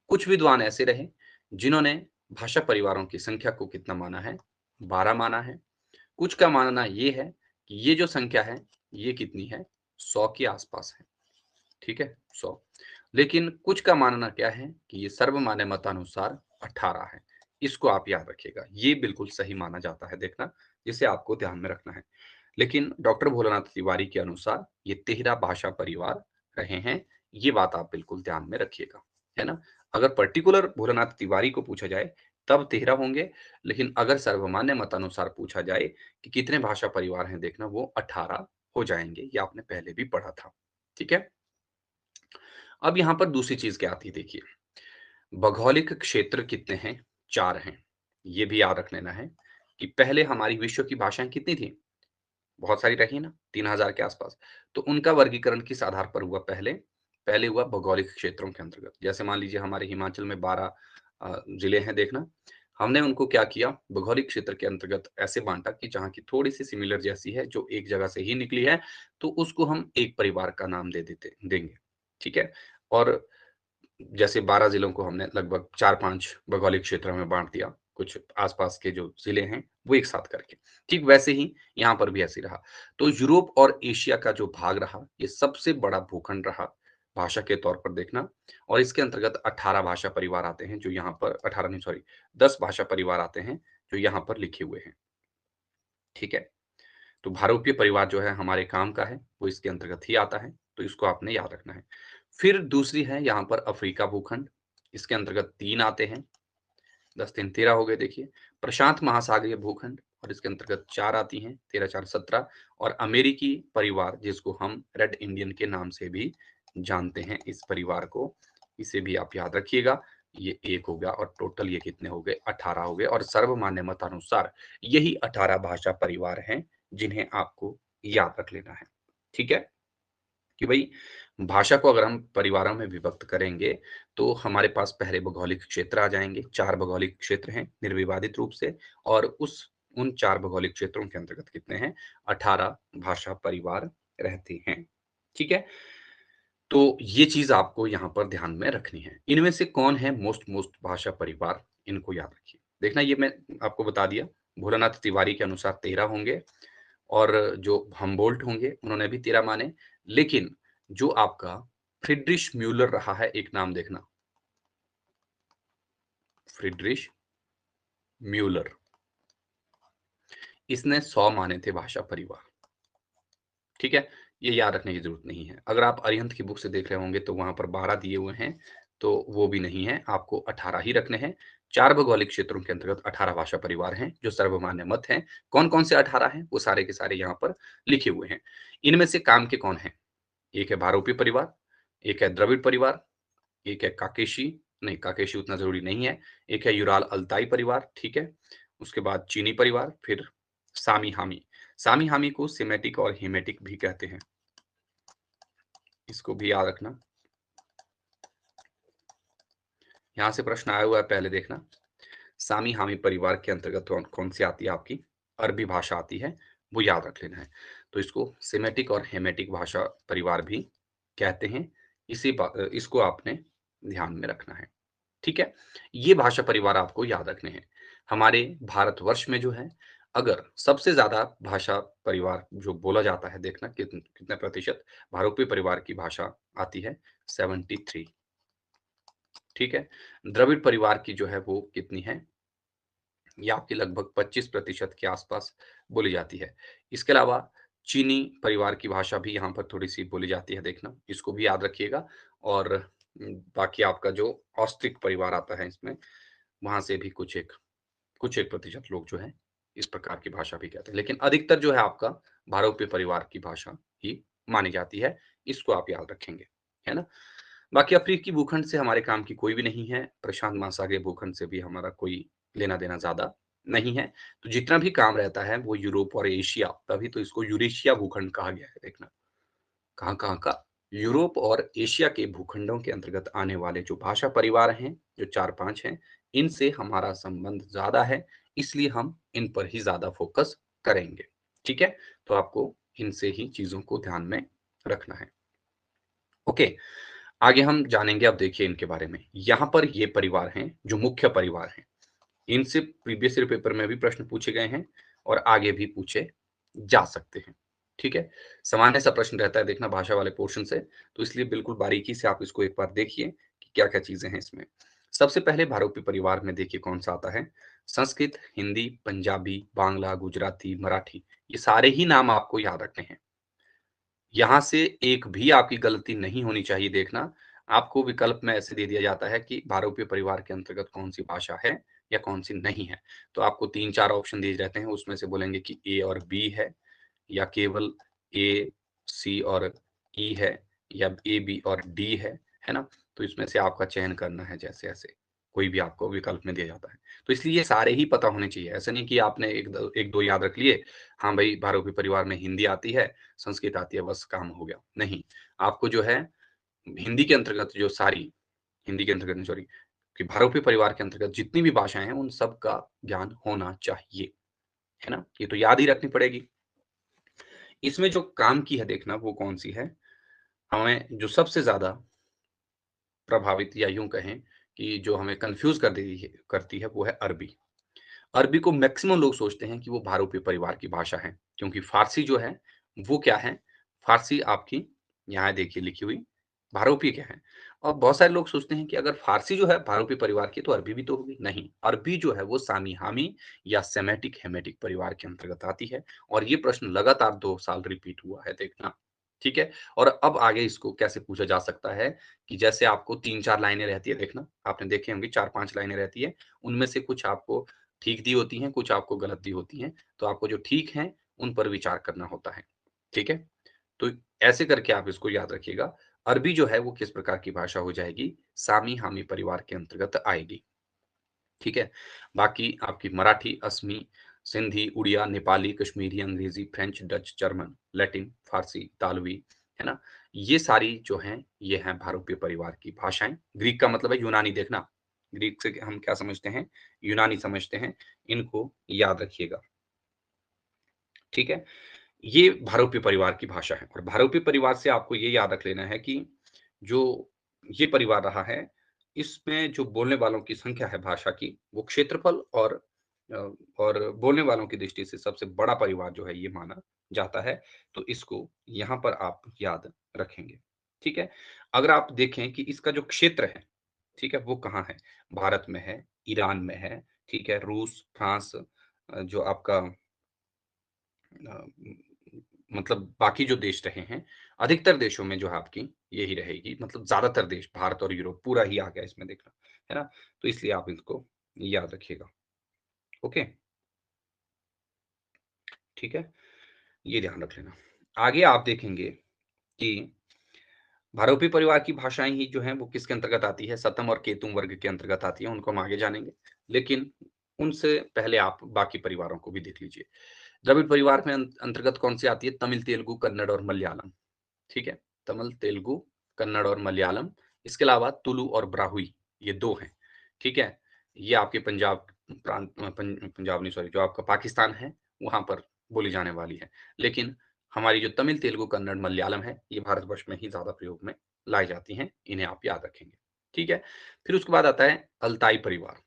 कुछ विद्वान ऐसे रहे जिन्होंने भाषा परिवारों की संख्या को कितना माना है? 12 माना है। कुछ का मानना ये है कि ये जो संख्या है, ये कितनी है? 100 के आसपास है। ठीक है? 100। लेकिन कुछ का मानना क्या है कि ये सर्वमान्य मतानुसार 18 है। इसको आप याद रखिएगा। ये बिल्कुल सही माना जाता है देखना, जिसे आपको ध्यान में रखना है। लेकिन डॉक्टर भोलानाथ तिवारी के अनुसार ये 13 भाषा परिवार रहे हैं। ये बात आप बिल्कुल ध्यान में रखिएगा, है ना? अगर पर्टिकुलर भोलानाथ तिवारी को पूछा जाए तब 13 होंगे, लेकिन अगर सर्वमान्य मतानुसार पूछा जाए कि कितने भाषा परिवार हैं देखना वो 18 हो जाएँगे। ये आपने पहले भी पढ़ा था। ठीक है? अब यहाँ पर दूसरी चीज़ क्या आती है देखिए, भौगोलिक क्षेत्र कितने हैं? 4 हैं। ये भी याद रख लेना है कि पहले हमारी विश्व की भाषाएँ कितनी थी? बहुत सारी रही ना, 3000 के आसपास। तो उनका वर्गीकरण किस आधार पर हुआ पहले? पहले हुआ भौगोलिक क्षेत्रों के अंतर्गत। जैसे मान लीजिए हमारे हिमाचल में 12 ज़िले हैं देखना, हमने उनको क्या किया, भौगोलिक क्षेत्र के अंतर्गत ऐसे बाँटा कि जहाँ की थोड़ी-सी सिमिलर जैसी है, जो एक जगह से ही निकली है, तो उसको हम एक परिवार का नाम देंगे। ठीक है? और जैसे 12 ज़िलों को हमने लगभग 4-5 भौगोलिक क्षेत्रों में बाँट दिया, कुछ आस-पास के जो ज़िले हैं, वो एक साथ करके। ठीक वैसे ही यहाँ पर भी ऐसे ही रहा। तो यूरोप और एशिया का जो भाग रहा, ये सबसे बड़ा भूखंड रहा, भाषा के तौर पर देखना। और इसके अंतर्गत 18 भाषा परिवार आते हैं, जो यहाँ पर 18 नहीं सॉरी 10 भाषा परिवार आते हैं, जो यहाँ पर लिखे हुए हैं। ठीक है? तो भारतीय परिवार जो है हमारे काम का है, वो इसके अंतर्गत ही आता है, तो इसको आपने याद रखना है। फिर दूसरी है यहाँ पर अफ्रीका भूखंड, इसके अंतर्गत 3 आते हैं, 10 3 13 हो गए देखिए। प्रशांत महासागरीय भूखंड और इसके अंतर्गत 4 आती हैं, 13 4 17। और अमेरिकी परिवार जिसको हम रेड इंडियन के नाम से भी जानते हैं इस परिवार को, इसे भी आप याद रखिएगा। ये 1 हो गया और टोटल ये कितने हो गए? 18 हो गए और सर्वमान्य मतानुसार यही 18 भाषा परिवार हैं, जिन्हें आपको याद रख लेना है। ठीक है? कि भई भाषा को अगर हम परिवारों में विभक्त करेंगे, तो हमारे पास पहले भौगोलिक क्षेत्र आ जाएँगे, 4 भौगोलिक क्षेत्र हैं निर्विवादित रूप से। और उन 4 भौगोलिक क्षेत्रों के अंतर्गत कितने हैं? 18 भाषा परिवार रहते हैं। ठीक है? तो ये चीज़ आपको यहाँ पर ध्यान में रखनी है। इनमें से कौन है मोस्ट मोस्ट भाषा परिवार? इनको याद रखिए। देखना ये मैं आपको बता दिया, भोलानाथ तिवारी के अनुसार 13 होंगे और जो हम्बोल्ट होंगे उन्होंने भी 13 माने। लेकिन जो आपका फ्रीडरिश म्यूलर रहा है, एक नाम देखना, फ्रीडरिश म्यूलर, इसने 100 माने थे भाषा परिवार। ठीक है? ये याद रखने की ज़रूरत नहीं है। अगर आप अरिहंत की बुक से देख रहे होंगे तो वहाँ पर 12 दिए हुए हैं, तो वो भी नहीं है, आपको 18 ही रखने हैं। 4 भौगोलिक क्षेत्रों के अंतर्गत 18 भाषा परिवार हैं, जो सर्वमान्य मत हैं। कौन-कौन से 18 हैं? वो सारे के सारे यहाँ पर लिखे हुए हैं। इनमें से काम के कौन हैं? एक है भारोपी परिवार, एक है द्रविड़ परिवार, एक है काकेशी, नहीं काकेशी उतना ज़रूरी नहीं है, एक है यूराल अल्ताई परिवार, ठीक है? उसके बाद चीनी परिवार, फिर सामी-हामी। सामी-हामी को सेमेटिक और हेमेटिक भी कहते हैं, इसको भी याद रखना। यहाँ से प्रश्न आया हुआ है, पहले देखना। सामी-हामी परिवार के अंतर्गत कौन सी आती है आपकी? अरबी भाषा आती है, वो याद रख लेना है। तो इसको सेमेटिक और हेमेटिक भाषा परिवार भी कहते हैं। इसको आपने ध्यान में रखना है। ठीक है? ये भाषा परिवार आपको याद रखने हैं। हमारे भारतवर्ष में जो है, अगर सबसे ज़्यादा भाषा परिवार जो बोला जाता है, देखना कितने प्रतिशत भारोपी परिवार की भाषा आती है? 73। ठीक है? द्रविड़ परिवार की जो है वो कितनी है? ये आपकी लगभग 25% के आसपास बोली जाती है। इसके अलावा चीनी परिवार की भाषा भी यहाँ पर थोड़ी-सी बोली जाती है देखना, इसको भी याद रखिएगा। और बाकी आपका जो ऑस्ट्रिक परिवार आता है इसमें, वहाँ से भी कुछ एक प्रतिशत लोग जो हैं, इस प्रकार की भाषा भी कहते हैं। लेकिन अधिकतर जो है आपका भारोपी परिवार की भाषा ही मानी जाती है, इसको आप याद रखेंगे, है ना? बाकी अफ्रीकी भूखंड से हमारे काम की कोई भी नहीं है, प्रशांत महासागरीय भूखंड से भी हमारा कोई लेना-देना ज़्यादा नहीं है। तो जितना भी काम रहता है वो यूरोप और एशिया, तभी तो इसको यूरेशिया भूखंड कहा गया है देखना। कहाँ-कहाँ का? यूरोप और एशिया के भूखंडों के अंतर्गत आने वाले जो भाषा परिवार हैं, जो 4-5 हैं, इनसे हमारा संबंध ज़्यादा है, इसलिए हम इन पर ही ज़्यादा फ़ोकस करेंगे। ठीक है? तो आपको इनसे ही चीज़ों को ध्यान में रखना है। ओके, आगे हम जानेंगे अब देखिए इनके बारे में। यहाँ पर ये परिवार हैं, जो मुख्य परिवार हैं। इनसे प्रीवियस ईयर पेपर में भी प्रश्न पूछे गए हैं और आगे भी पूछे जा सकते हैं। ठीक है? सामान्य सा प्रश्न रहता है देखना भाषा वाले पोर्शन से, तो इसलिए बिल्कुल बारीकी से आप इसको एक बार देखिए कि क्या-क्या चीज़ें हैं इसमें। सबसे पहले भारोपी परिवार में देखिए कौन-सा आता है, संस्कृत, हिंदी, पंजाबी, बांग्ला, गुजराती, मराठी, ये सारे ही नाम आपको याद रखने हैं। यहाँ से एक भी आपकी गलती नहीं होनी चाहिए देखना। आपको विकल्प में ऐसे दे दिया जाता है कि भारोपीय परिवार के अंतर्गत कौन-सी भाषा है या कौन-सी नहीं है। तो आपको 3-4 ऑप्शन दिए रहते हैं, उसमें से बोलेंगे कि ए और बी है या केवल ए, सी और ई है या ए, बी और डी है ना? तो इसमें से आपका चयन करना है जैसे-जैसे, कोई भी आपको विकल्प में दिया जाता है। तो इसलिए ये सारे ही पता होने चाहिए, ऐसा नहीं कि आपने 1-2 याद रख लिए, हाँ भाई, भारोपी परिवार में हिंदी आती है, संस्कृत आती है, बस काम हो गया। नहीं, आपको जो है हिंदी के अंतर्गत जो सारी हिंदी के अंतर्गत नहीं सॉरी कि भारोपी परिवार के अंतर्गत जितनी भी भाषाएँ हैं, उन सब का ज्ञान होना चाहिए, है ना? ये तो याद ही रखनी पड़ेगी। इसमें जो काम की है देखना वो कौन-सी है, हमें जो सबसे ज़्यादा प्रभावित या यूँ कहें कि जो हमें कन्फ्यूज़ कर देती है वो है अरबी। अरबी को मैक्सिमम लोग सोचते हैं कि वो भारोपी परिवार की भाषा है, क्योंकि फ़ारसी जो है, वो क्या है? फ़ारसी आपकी यहाँ देखिए लिखी हुई, भारोपी क्या है? और बहुत सारे लोग सोचते हैं कि अगर फ़ारसी जो है भारोपी परिवार की, तो अरबी भी तो होगी। नहीं, अरबी जो है वो सामी-हामी या सेमेटिक हेमेटिक परिवार के अंतर्गत आती है और ये प्रश्न लगातार 2 साल रिपीट हुआ है देखना, ठीक है? और अब आगे इसको कैसे पूछा जा सकता है कि जैसे आपको 3-4 लाइनें रहती है देखना, आपने देखे होंगे 4-5 लाइनें रहती है, उनमें से कुछ आपको ठीक दी होती हैं, कुछ आपको गलत दी होती हैं, तो आपको जो ठीक हैं, उन पर विचार करना होता है, ठीक है? तो ऐसे करके आप इसको याद रखिएगा। अरबी जो है वो किस प्रकार की भाषा हो जाएगी, सामी-हामी परिवार के अंतर्गत आएगी, ठीक है? बाकी आपकी मराठी, असमी, सिंधी, उड़िया, नेपाली, कश्मीरी, अंग्रेज़ी, फ्रेंच, डच, जर्मन, लैटिन, फ़ारसी, इतालवी, है ना? ये सारी जो हैं, ये हैं भारोपीय परिवार की भाषाएँ। ग्रीक का मतलब है यूनानी देखना, ग्रीक से हम क्या समझते हैं, यूनानी समझते हैं, इनको याद रखिएगा, ठीक है? ये भारोपीय परिवार की भाषा है और भारोपीय परिवार से आपको ये याद रख लेना है कि जो ये परिवार रहा है, इसमें जो बोलने वालों की संख्या है भाषा की, वो क्षेत्रफल अ, और बोलने वालों की दृष्टि से सबसे बड़ा परिवार जो है ये माना जाता है, तो इसको यहाँ पर आप याद रखेंगे, ठीक है? अगर आप देखें कि इसका जो क्षेत्र है, ठीक है? वो कहाँ है? भारत में है, ईरान में है, ठीक है? रूस, फ्रांस जो आपका अ, मतलब बाकी जो देश रहे हैं, अधिकतर देशों में जो है आपकी यही रहेगी, मतलब ज़्यादातर देश भारत और यूरोप पूरा ही आ गया इसमें देखना, है ना? तो इसलिए आप इसको याद रखिएगा, ओके? ठीक है? ये ध्यान रख लेना। आगे आप देखेंगे कि भारोपी परिवार की भाषाएँ ही जो हैं वो किसके अंतर्गत आती है, सतम और केतुम वर्ग के अंतर्गत आती है, उनको हम आगे जानेंगे। लेकिन उनसे पहले आप बाकी परिवारों को भी देख लीजिए। द्रविड़ परिवार में अंतर्गत कौन-सी आती है? तमिल, तेलुगु, कन्नड़ और मलयालम। ठीक है? तमिल, तेलुगु, कन्नड़ और मलयालम। इसके अलावा तुलु और ब्राहुई, ये 2 हैं। ठीक है? ये आपके पंजाब पंजाब नहीं सॉरी जो आपका पाकिस्तान है, वहाँ पर बोली जाने वाली है। लेकिन हमारी जो तमिल, तेलुगु, कन्नड़, मलयालम है, ये भारतवर्ष में ही ज़्यादा प्रयोग में लाई जाती हैं। इन्हें आप याद रखेंगे। ठीक है? फिर उसके बाद आता है अल्ताई परिवार।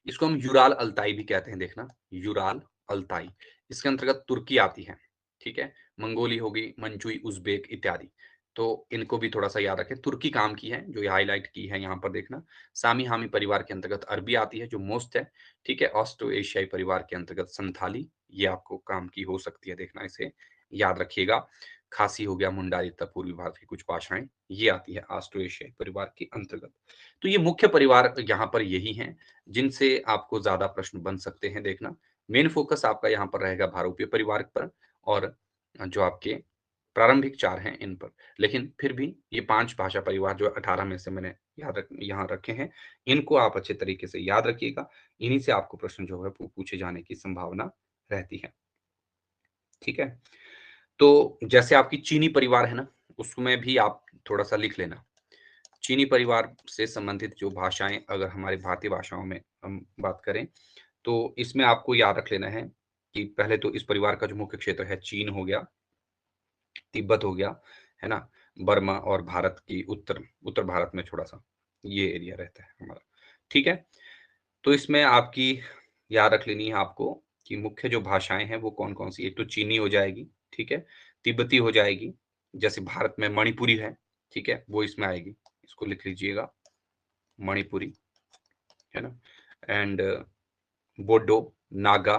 इसको हम यूराल अल्ताई भी कहते हैं देखना, यूराल अल्ताई। इसके अंतर्गत तुर्की आती है, ठीक है? मंगोली हो गई, मंचुई, उज़्बेक इत्यादि। तो इनको भी थोड़ा-सा याद रखें। तुर्की काम की है, जो ये हाइलाइट की है यहाँ पर देखना। सामी-हामी परिवार के अंतर्गत अरबी आती है, जो मोस्ट है, ठीक है? ऑस्ट्रो एशियाई परिवार के अंतर्गत संथाली, ये आपको काम की हो सकती है देखना, इसे याद रखिएगा। खासी हो गया, मुंडारी तथा पूर्वी भारत की कुछ भाषाएँ, ये आती है ऑस्ट्रो एशियाई परिवार के अंतर्गत। तो ये मुख्य परिवार यहाँ पर यही हैं। जिनसे आपको ज़्यादा प्रश्न बन सकते हैं देखना। मेन फ़ोकस आपका यहाँ पर रहेगा भारोपीय परिवार पर और जो आपके प्रारंभिक 4 हैं इन पर। लेकिन फिर भी ये 5 भाषा परिवार जो 18 में से मैंने याद रख यहाँ रखे हैं, इनको आप अच्छे तरीके से याद रखिएगा। इन्हीं से आपको प्रश्न जो है पूछे जाने की संभावना रहती है। ठीक है? तो जैसे आपकी चीनी परिवार है ना, उसमें भी आप थोड़ा-सा लिख लेना। चीनी परिवार से संबंधित जो भाषाएँ अगर हमारी भारतीय भाषाओं में हम बात करें, तो इसमें आपको याद रख लेना है कि पहले तो इस परिवार का जो मुख्य क्षेत्र है चीन हो गया, तिब्बत हो गया, है ना? बर्मा और भारत की उत्तर उत्तर भारत में थोड़ा-सा ये एरिया रहता है हमारा, ठीक है? तो इसमें आपकी याद रख लेनी है आपको कि मुख्य जो भाषाएँ हैं वो कौन-कौन सी, एक तो चीनी हो जाएगी, ठीक है? तिब्बती हो जाएगी, जैसे भारत में मणिपुरी है, ठीक है? वो इसमें आएगी, इसको लिख लीजिएगा मणिपुरी, है ना? एंड बोडो, नागा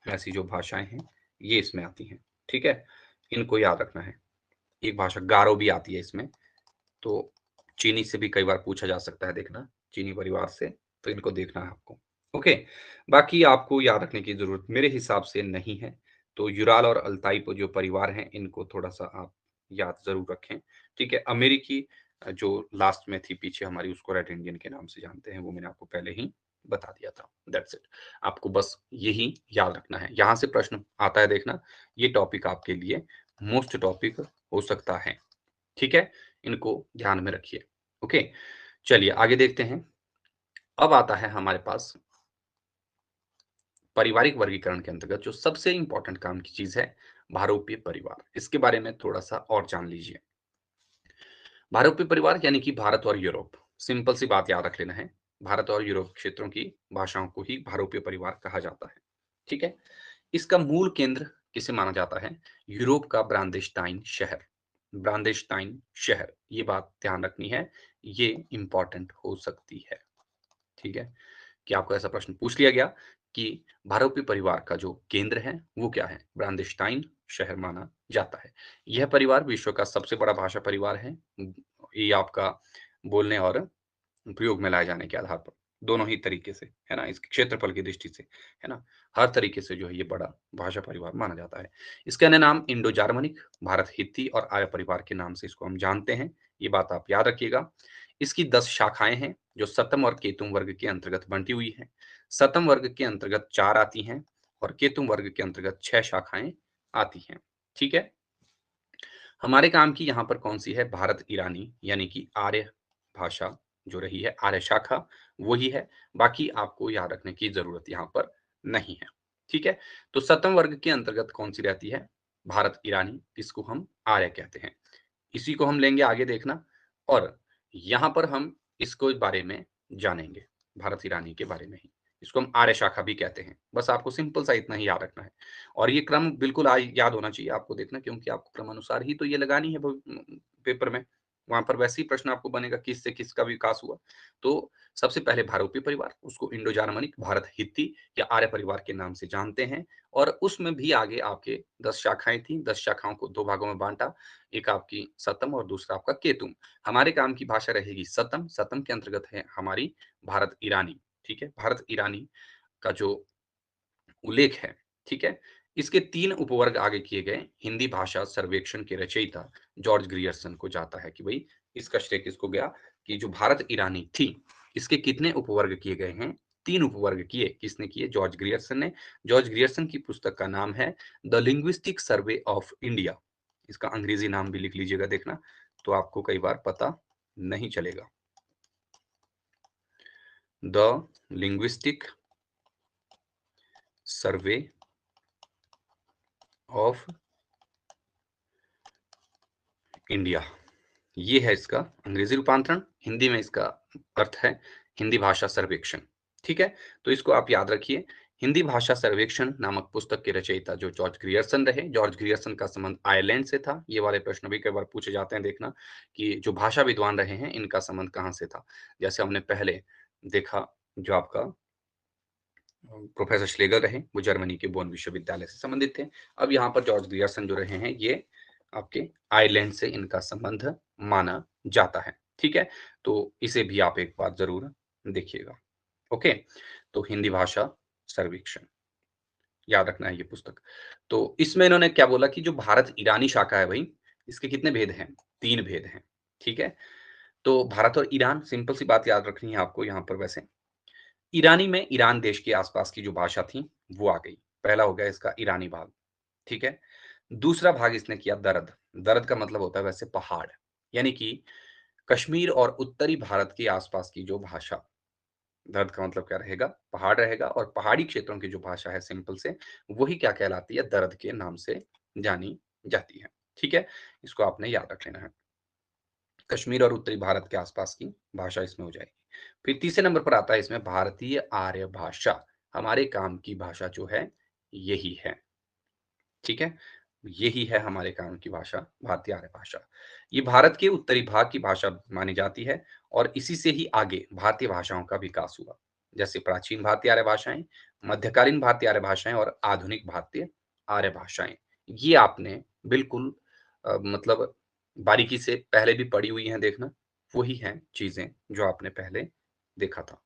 ऐसी जो भाषाएँ हैं, ये इसमें आती हैं, ठीक है? इनको याद रखना है। एक भाषा गारो भी आती है इसमें, तो चीनी से भी कई बार पूछा जा सकता है देखना, चीनी परिवार से, तो इनको देखना है आपको। ओके, बाकी आपको याद रखने की ज़रूरत मेरे हिसाब से नहीं है, तो यूराल और अल्ताई जो परिवार हैं, इनको थोड़ा-सा आप याद ज़रूर रखें, ठीक है? अमेरिकी जो लास्ट में थी पीछे हमारी, उसको रेड इंडियन के नाम से जानते हैं, वो मैंने आपको पहले ही बता दिया था, दैट्स इट। आपको बस यही याद रखना है। यहाँ से प्रश्न आता है देखना, ये टॉपिक आपके लिए मोस्ट टॉपिक हो सकता है। ठीक है? इनको ध्यान में रखिए। ओके? चलिए आगे देखते हैं। अब आता है हमारे पास पारिवारिक वर्गीकरण के अंतर्गत जो सबसे इम्पोर्टेंट काम की चीज़ है, बहुरूपीय परिवार। इसके बारे में थोड़ा-सा और जान लीजिए। बहुरूपीय परिवार यानी कि भारत और यूरोप। सिंपल सी बात याद रख लेना है। भारत और यूरोप क्षेत्रों की भाषाओं को ही बहुरूपीय परिवार कहा जाता है। ठीक है? इसका मूल केंद्र किसे माना जाता है? यूरोप का ब्रांदेश्ताइन शहर। ब्रांदेश्ताइन शहर, ये बात ध्यान रखनी है, ये इम्पोर्टेंट हो सकती है। ठीक है? कि आपको ऐसा प्रश्न पूछ लिया गया कि भारतीय परिवार का जो केंद्र है, वो क्या है? ब्रांदेश्ताइन शहर माना जाता है। यह परिवार विश्व का सबसे बड़ा भाषा परिवार है। ये आपका बोलने और उपयोग में लाए जाने के आधार पर, दोनों ही तरीके से, है ना? इसके क्षेत्रफल की दृष्टि से, है ना? हर तरीके से जो है ये बड़ा भाषा परिवार माना जाता है। इसके अन्य नाम इंडो-जार्मनिक, भारत हित्ती और आर्य परिवार के नाम से इसको हम जानते हैं। ये बात आप याद रखिएगा। इसकी 10 शाखाएँ हैं, जो सतम और केतुम वर्ग के अंतर्गत बंटी हुई हैं। सतम वर्ग के अंतर्गत 4 आती हैं और केतुम वर्ग के अंतर्गत 6 शाखाएँ आती हैं। ठीक है? हमारे काम की यहाँ पर कौन-सी है? भारत ईरानी यानी कि आर्य भाषा जो रही है, आर्य शाखा वही है। बाकी आपको याद रखने की ज़रूरत यहाँ पर नहीं है। ठीक है? तो सतम वर्ग के अंतर्गत कौन-सी रहती है? भारत ईरानी, इसको हम आर्य कहते हैं। इसी को हम लेंगे आगे देखना और यहाँ पर हम इसको बारे में जानेंगे, भारत ईरानी के बारे में ही। इसको हम आर्य शाखा भी कहते हैं। बस आपको सिंपल सा इतना ही याद रखना है और ये क्रम बिल्कुल याद होना चाहिए आपको देखना क्योंकि आपको क्रमानुसार ही तो ये लगानी है पेपर में। वहाँ पर वैसे ही प्रश्न आपको बनेगा किस से किसका विकास हुआ। तो सबसे पहले भारतीय परिवार, उसको इंडो-जार्मनिक, भारत हित्ती या आर्य परिवार के नाम से जानते हैं और उसमें भी आगे आपके 10 शाखाएँ थीं, 10 शाखाओं को 2 भागों में बाँटा। एक आपकी सतम और दूसरा आपका केतुम। हमारे काम की भाषा रहेगी सतम, सतम के अंतर्गत है हमारी भारत ईरानी, ठीक है? भारत ईरानी का जो उल्लेख है, ठीक है? इसके 3 उपवर्ग आगे किए गए, हिंदी भाषा सर्वेक्षण के रचयिता जॉर्ज ग्रियर्सन को जाता है कि भई इसका श्रेय किसको गया कि जो भारत ईरानी थी, इसके कितने उपवर्ग किए गए हैं? 3 उपवर्ग किए, किसने किए? जॉर्ज ग्रियर्सन ने। जॉर्ज ग्रियर्सन की पुस्तक का नाम है the linguistic survey of India. इसका अंग्रेजी नाम भी लिख लीजिएगा देखना, तो आपको कई बार पता नहीं चलेगा। The linguistic survey of India, ये है इसका अंग्रेजी रूपांतरण, हिंदी में इसका अर्थ है हिंदी भाषा सर्वेक्षण, ठीक है? तो इसको आप याद रखिए। हिंदी भाषा सर्वेक्षण नामक पुस्तक के रचयिता जो जॉर्ज ग्रियर्सन रहे, जॉर्ज ग्रियर्सन का संबंध आयरलैंड से था। ये वाले प्रश्न भी कई बार पूछे जाते हैं देखना कि जो भाषा विद्वान रहे हैं, इनका संबंध कहाँ से था? जैसे हमने पहले देखा जो आपका प्रोफेसर श्लेगर रहे, वो जर्मनी के बोन विश्वविद्यालय से संबंधित थे। अब यहाँ पर जॉर्ज ग्रियर्सन जो रहे हैं, ये आपके आयरलैंड से इनका संबंध माना जाता है। ठीक है? तो इसे भी आप एक बार ज़रूर देखिएगा। ओके? तो हिंदी भाषा सर्वेक्षण, याद रखना है ये पुस्तक। तो इसमें इन्होंने क्या बोला कि जो भारत ईरानी शाखा है भई, इसके कितने भेद हैं? 3 भेद हैं, ठीक है? तो भारत और ईरान सिंपल सी बात याद रखनी है आपको यहाँ पर वैसे। ईरानी में ईरान देश के आस-पास की जो भाषा थी, वो आ गई। पहला हो गया इसका ईरानी भाग, ठीक है? दूसरा भाग इसने किया दर्द। दर्द का मतलब होता है वैसे पहाड़, यानी कि कश्मीर और उत्तरी भारत के आस-पास की जो भाषा, दर्द का मतलब क्या रहेगा? पहाड़ रहेगा और पहाड़ी क्षेत्रों की जो भाषा है सिंपल से, वही क्या कहलाती है? दर्द के नाम से जानी जाती है, ठीक है? इसको आपने याद रख लेना है। कश्मीर और उत्तरी भारत के आसपास की भाषा इसमें हो जाएगी। फिर तीसरे नंबर पर आता है इसमें भारतीय आर्य भाषा। हमारे काम की भाषा जो है, यही है, ठीक है? यही है हमारे काम की भाषा, भारतीय आर्य भाषा। ये भारत के उत्तरी भाग की भाषा मानी जाती है और इसी से ही आगे भारतीय भाषाओं का विकास हुआ। जैसे प्राचीन भारतीय आर्य भाषाएँ, मध्यकालीन भारतीय आर्य भाषाएँ और आधुनिक भारतीय आर्य भाषाएँ। ये आपने बिल्कुल मतलब बारीकी से पहले भी पढ़ी हुई हैं देखना, वही हैं चीज़ें जो आपने पहले देखा था।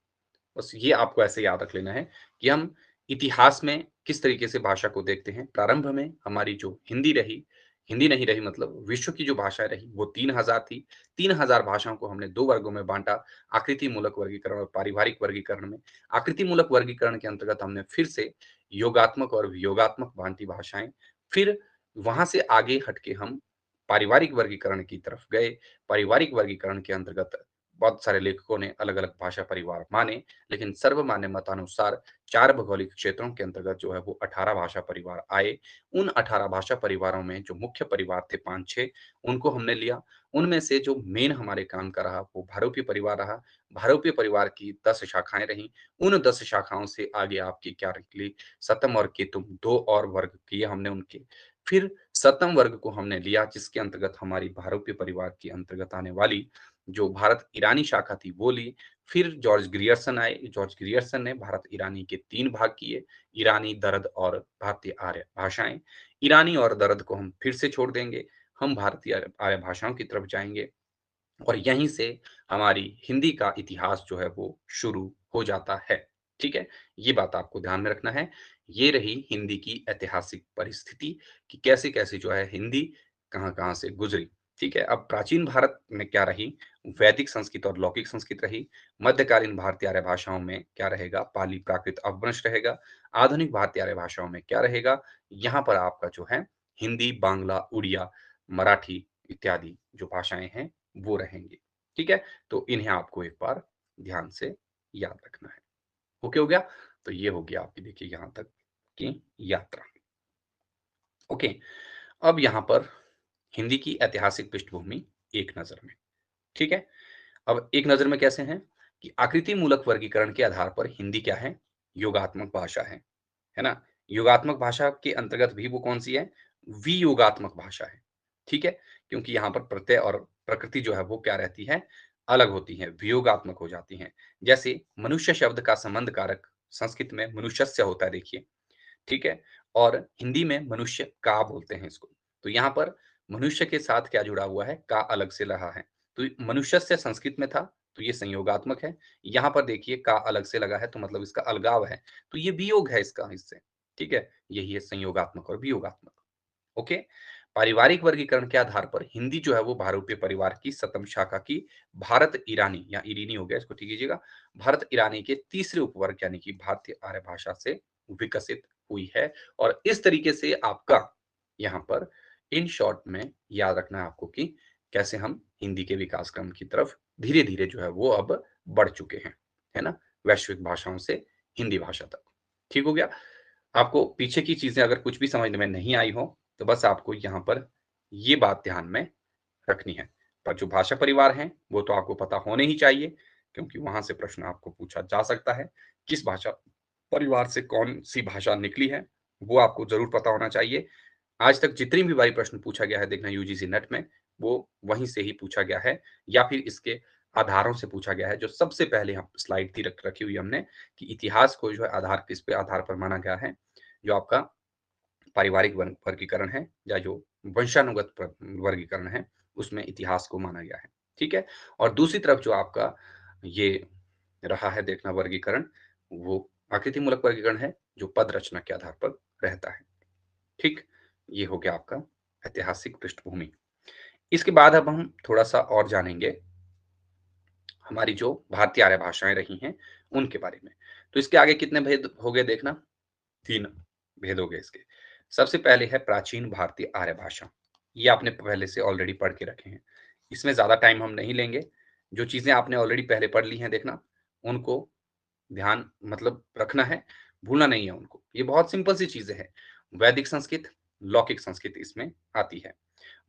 बस ये आपको ऐसे याद रख लेना है कि हम इतिहास में किस तरीके से भाषा को देखते हैं। प्रारंभ में हमारी जो हिंदी रही, हिंदी नहीं रही मतलब विश्व की जो भाषाएँ रही वो 3000 थी। 3000 भाषाओं को हमने 2 वर्गों में बाँटा, आकृति मूलक वर्गीकरण और पारिवारिक वर्गीकरण में। आकृति मूलक वर्गीकरण के अंतर्गत हमने फिर से योगात्मक और वियोगात्मक बाँटी भाषाएँ। फिर वहाँ से आगे हट के हम पारिवारिक वर्गीकरण की तरफ गए। पारिवारिक वर्गीकरण के अंतर्गत बहुत सारे लेखकों ने अलग-अलग भाषा परिवार माने, लेकिन सर्वमान्य मतानुसार 4 भौगोलिक क्षेत्रों के अंतर्गत जो है वो 18 भाषा परिवार आए। उन 18 भाषा परिवारों में जो मुख्य परिवार थे 5-6 उनको हमने लिया। उनमें से जो मेन हमारे काम का रहा वो भारोपीय परिवार रहा। भारोपीय परिवार की 10 शाखाएँ रहीं। उन 10 शाखाओं से आगे आपकी क्या निकली शतम और केतुम 2 और वर्ग किए हमने उनके। फिर शतम वर्ग को हमने लिया जिसके अंतर्गत हमारी भारोपीय परिवार के अंतर्गत आने वाली जो भारत ईरानी शाखा थी वो ली। फिर जॉर्ज ग्रियर्सन आए। जॉर्ज ग्रियर्सन ने भारत ईरानी के 3 भाग किए, ईरानी, दर्द और भारतीय आर्य भाषाएँ। ईरानी और दर्द को हम फिर से छोड़ देंगे, हम भारतीय आर्य आर्य भाषाओं की तरफ जाएँगे और यहीं से हमारी हिंदी का इतिहास जो है वो शुरू हो जाता है, ठीक है? ये बात आपको ध्यान में रखना है। ये रही हिंदी की ऐतिहासिक परिस्थिति कि कैसे-कैसे जो है हिंदी कहाँ-कहाँ से गुज़री, ठीक है? अब प्राचीन भारत में क्या रही, वैदिक संस्कृत और लौकिक संस्कृत रही। मध्यकालीन भारतीय आर्य भाषाओं में क्या रहेगा, पाली, प्राकृत, अपभ्रंश रहेगा। आधुनिक भारतीय आर्य भाषाओं में क्या रहेगा, यहाँ पर आपका जो है हिंदी, बांग्ला, उड़िया, मराठी इत्यादि जो भाषाएँ हैं वो रहेंगे, ठीक है? तो इन्हें आपको एक बार ध्यान से याद रखना है। ओके हो गया? तो ये हो गया आपकी देखिए यहाँ तक की यात्रा। ओके, अब यहाँ पर हिंदी की ऐतिहासिक पृष्ठभूमि एक नज़र में, ठीक है? अब एक नज़र में कैसे हैं कि आकृति मूलक वर्गीकरण के आधार पर हिंदी क्या है? योगात्मक भाषा है ना? योगात्मक भाषा के अंतर्गत भी वो कौन-सी है? वियोगात्मक भाषा है, ठीक है? क्योंकि यहाँ पर प्रत्यय और प्रकृति जो है वो क्या रहती है? अलग होती हैं, वियोगात्मक हो जाती हैं। जैसे मनुष्य शब्द का संबंध कारक संस्कृत में मनुष्यस्य होता है देखिए, ठीक है? और हिंदी में मनुष्य का बोलते हैं इसको। तो यहाँ पर मनुष्य के साथ क्या जुड़ा हुआ है? का अलग से लगा है। तो मनुष्यस्य संस्कृत में था, तो ये संयोगात्मक है। यहाँ पर देखिए का अलग से लगा है, तो मतलब इसका अलगाव है। तो ये वियोग है इसका इससे, ठीक है? यही है संयोगात्मक और वियोगात्मक। ओके? पारिवारिक वर्गीकरण के आधार पर हिंदी जो है वो बहुरूपीय परिवार की सतम शाखा की भारत ईरानी या ईरीनी हो गया इसको ठीक कीजिएगा। भारत ईरानी के तीसरे उपवर्ग यानी कि भारतीय आर्य भाषा से विकसित हुई है और इस तरीके से आपका यहाँ पर इन शॉर्ट में याद रखना है आपको कि कैसे हम हिंदी के विकास क्रम की तरफ धीरे-धीरे जो है वो अब बढ़ चुके हैं, है ना? वैश्विक भाषाओं से हिंदी भाषा तक। ठीक हो गया? आपको पीछे की चीज़ें अगर कुछ भी समझ में नहीं आई हो, तो बस आपको यहाँ पर ये बात ध्यान में रखनी है। पर जो भाषा परिवार हैं, वो तो आपको पता होने ही चाहिए, क्योंकि वहाँ से प्रश्न आपको पूछा जा सकता है। किस भाषा परिवार से कौन-सी भाषा निकली है, वो आपको ज़रूर पता होना चाहिए। आज तक जितनी भी बारी प्रश्न पूछा गया है देखना यूजीसी नेट में, वो वहीं से ही पूछा गया है या फिर इसके आधारों से पूछा गया है। जो सबसे पहले यहाँ स्लाइड थी रखी हुई हमने कि इतिहास को जो है आधार किस पे आधार पर माना गया है, जो आपका पारिवारिक वर्गीकरण है या जो वंशानुगत वर्गीकरण है, उसमें इतिहास को माना गया है। ठीक है? और दूसरी तरफ जो आपका ये रहा है देखना वर्गीकरण, वो आकृतिमूलक वर्गीकरण है, जो पद रचना के आधार पर रहता है। ठीक, ये हो गया आपका ऐतिहासिक पृष्ठभूमि। इसके बाद अब हम थोड़ा-सा और जानेंगे हमारी जो भारतीय आर्य भाषाएँ रही हैं, उनके बारे में। तो इसके आगे कितने भेद हो गए देखना, 3 भेद हो गए इसके। सबसे पहले है प्राचीन भारतीय आर्य भाषा। ये आपने पहले से ऑलरेडी पढ़ के रखे हैं। इसमें ज़्यादा टाइम हम नहीं लेंगे। जो चीज़ें आपने ऑलरेडी पहले पढ़ ली हैं देखना, उनको ध्यान मतलब रखना है, भूलना नहीं है उनको। ये बहुत सिंपल सी चीज़ें हैं। वैदिक संस्कृत, लौकिक संस्कृत इसमें आती है।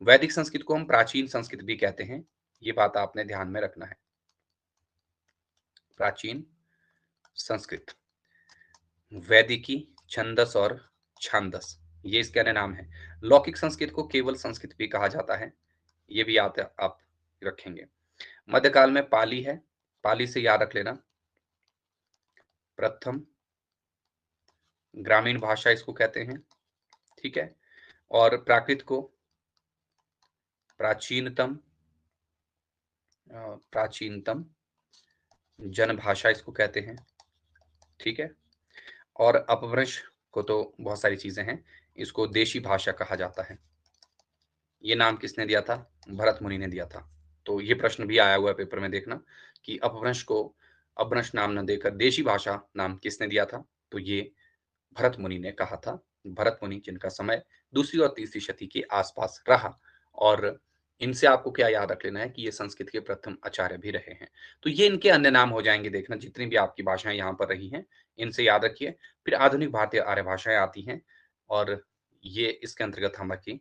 वैदिक संस्कृत को हम प्राचीन संस्कृत भी कहते हैं। ये बात आपने ध्यान में रखना है। प्राचीन संस्कृत, वैदिकी, छंदस और छांदस, ये इसके अन्य नाम है। लौकिक संस्कृत को केवल संस्कृत भी कहा जाता है। ये भी याद आप रखेंगे। मध्यकाल में पाली है, पाली से याद रख लेना, प्रथम ग्रामीण भाषा इसको कहते हैं। ठीक है, और प्राकृत को प्राचीनतम प्राचीनतम जनभाषा इसको कहते हैं। ठीक है, और अपभ्रंश को तो बहुत सारी चीजें हैं, इसको देशी भाषा कहा जाता है। ये नाम किसने दिया था? भरत मुनि ने दिया था। तो ये प्रश्न भी आया हुआ है पेपर में, देखना कि अपभ्रंश को अपभ्रंश नाम न देकर देशी भाषा नाम किसने दिया था? तो ये भरत मुनि ने कहा था। भरत मुनि जिनका समय दूसरी और तीसरी शती के आसपास रहा, और इनसे आपको क्या याद रख लेना है कि ये संस्कृत के प्रथम आचार्य भी रहे हैं। तो ये इनके अन्य नाम हो जाएंगे, देखना जितनी भी आपकी भाषाएं यहाँ पर रही हैं, इनसे याद रखिए। फिर आधुनिक भारतीय आर्य भाषाएं आती हैं, और ये इसके अंतर्गत हमारी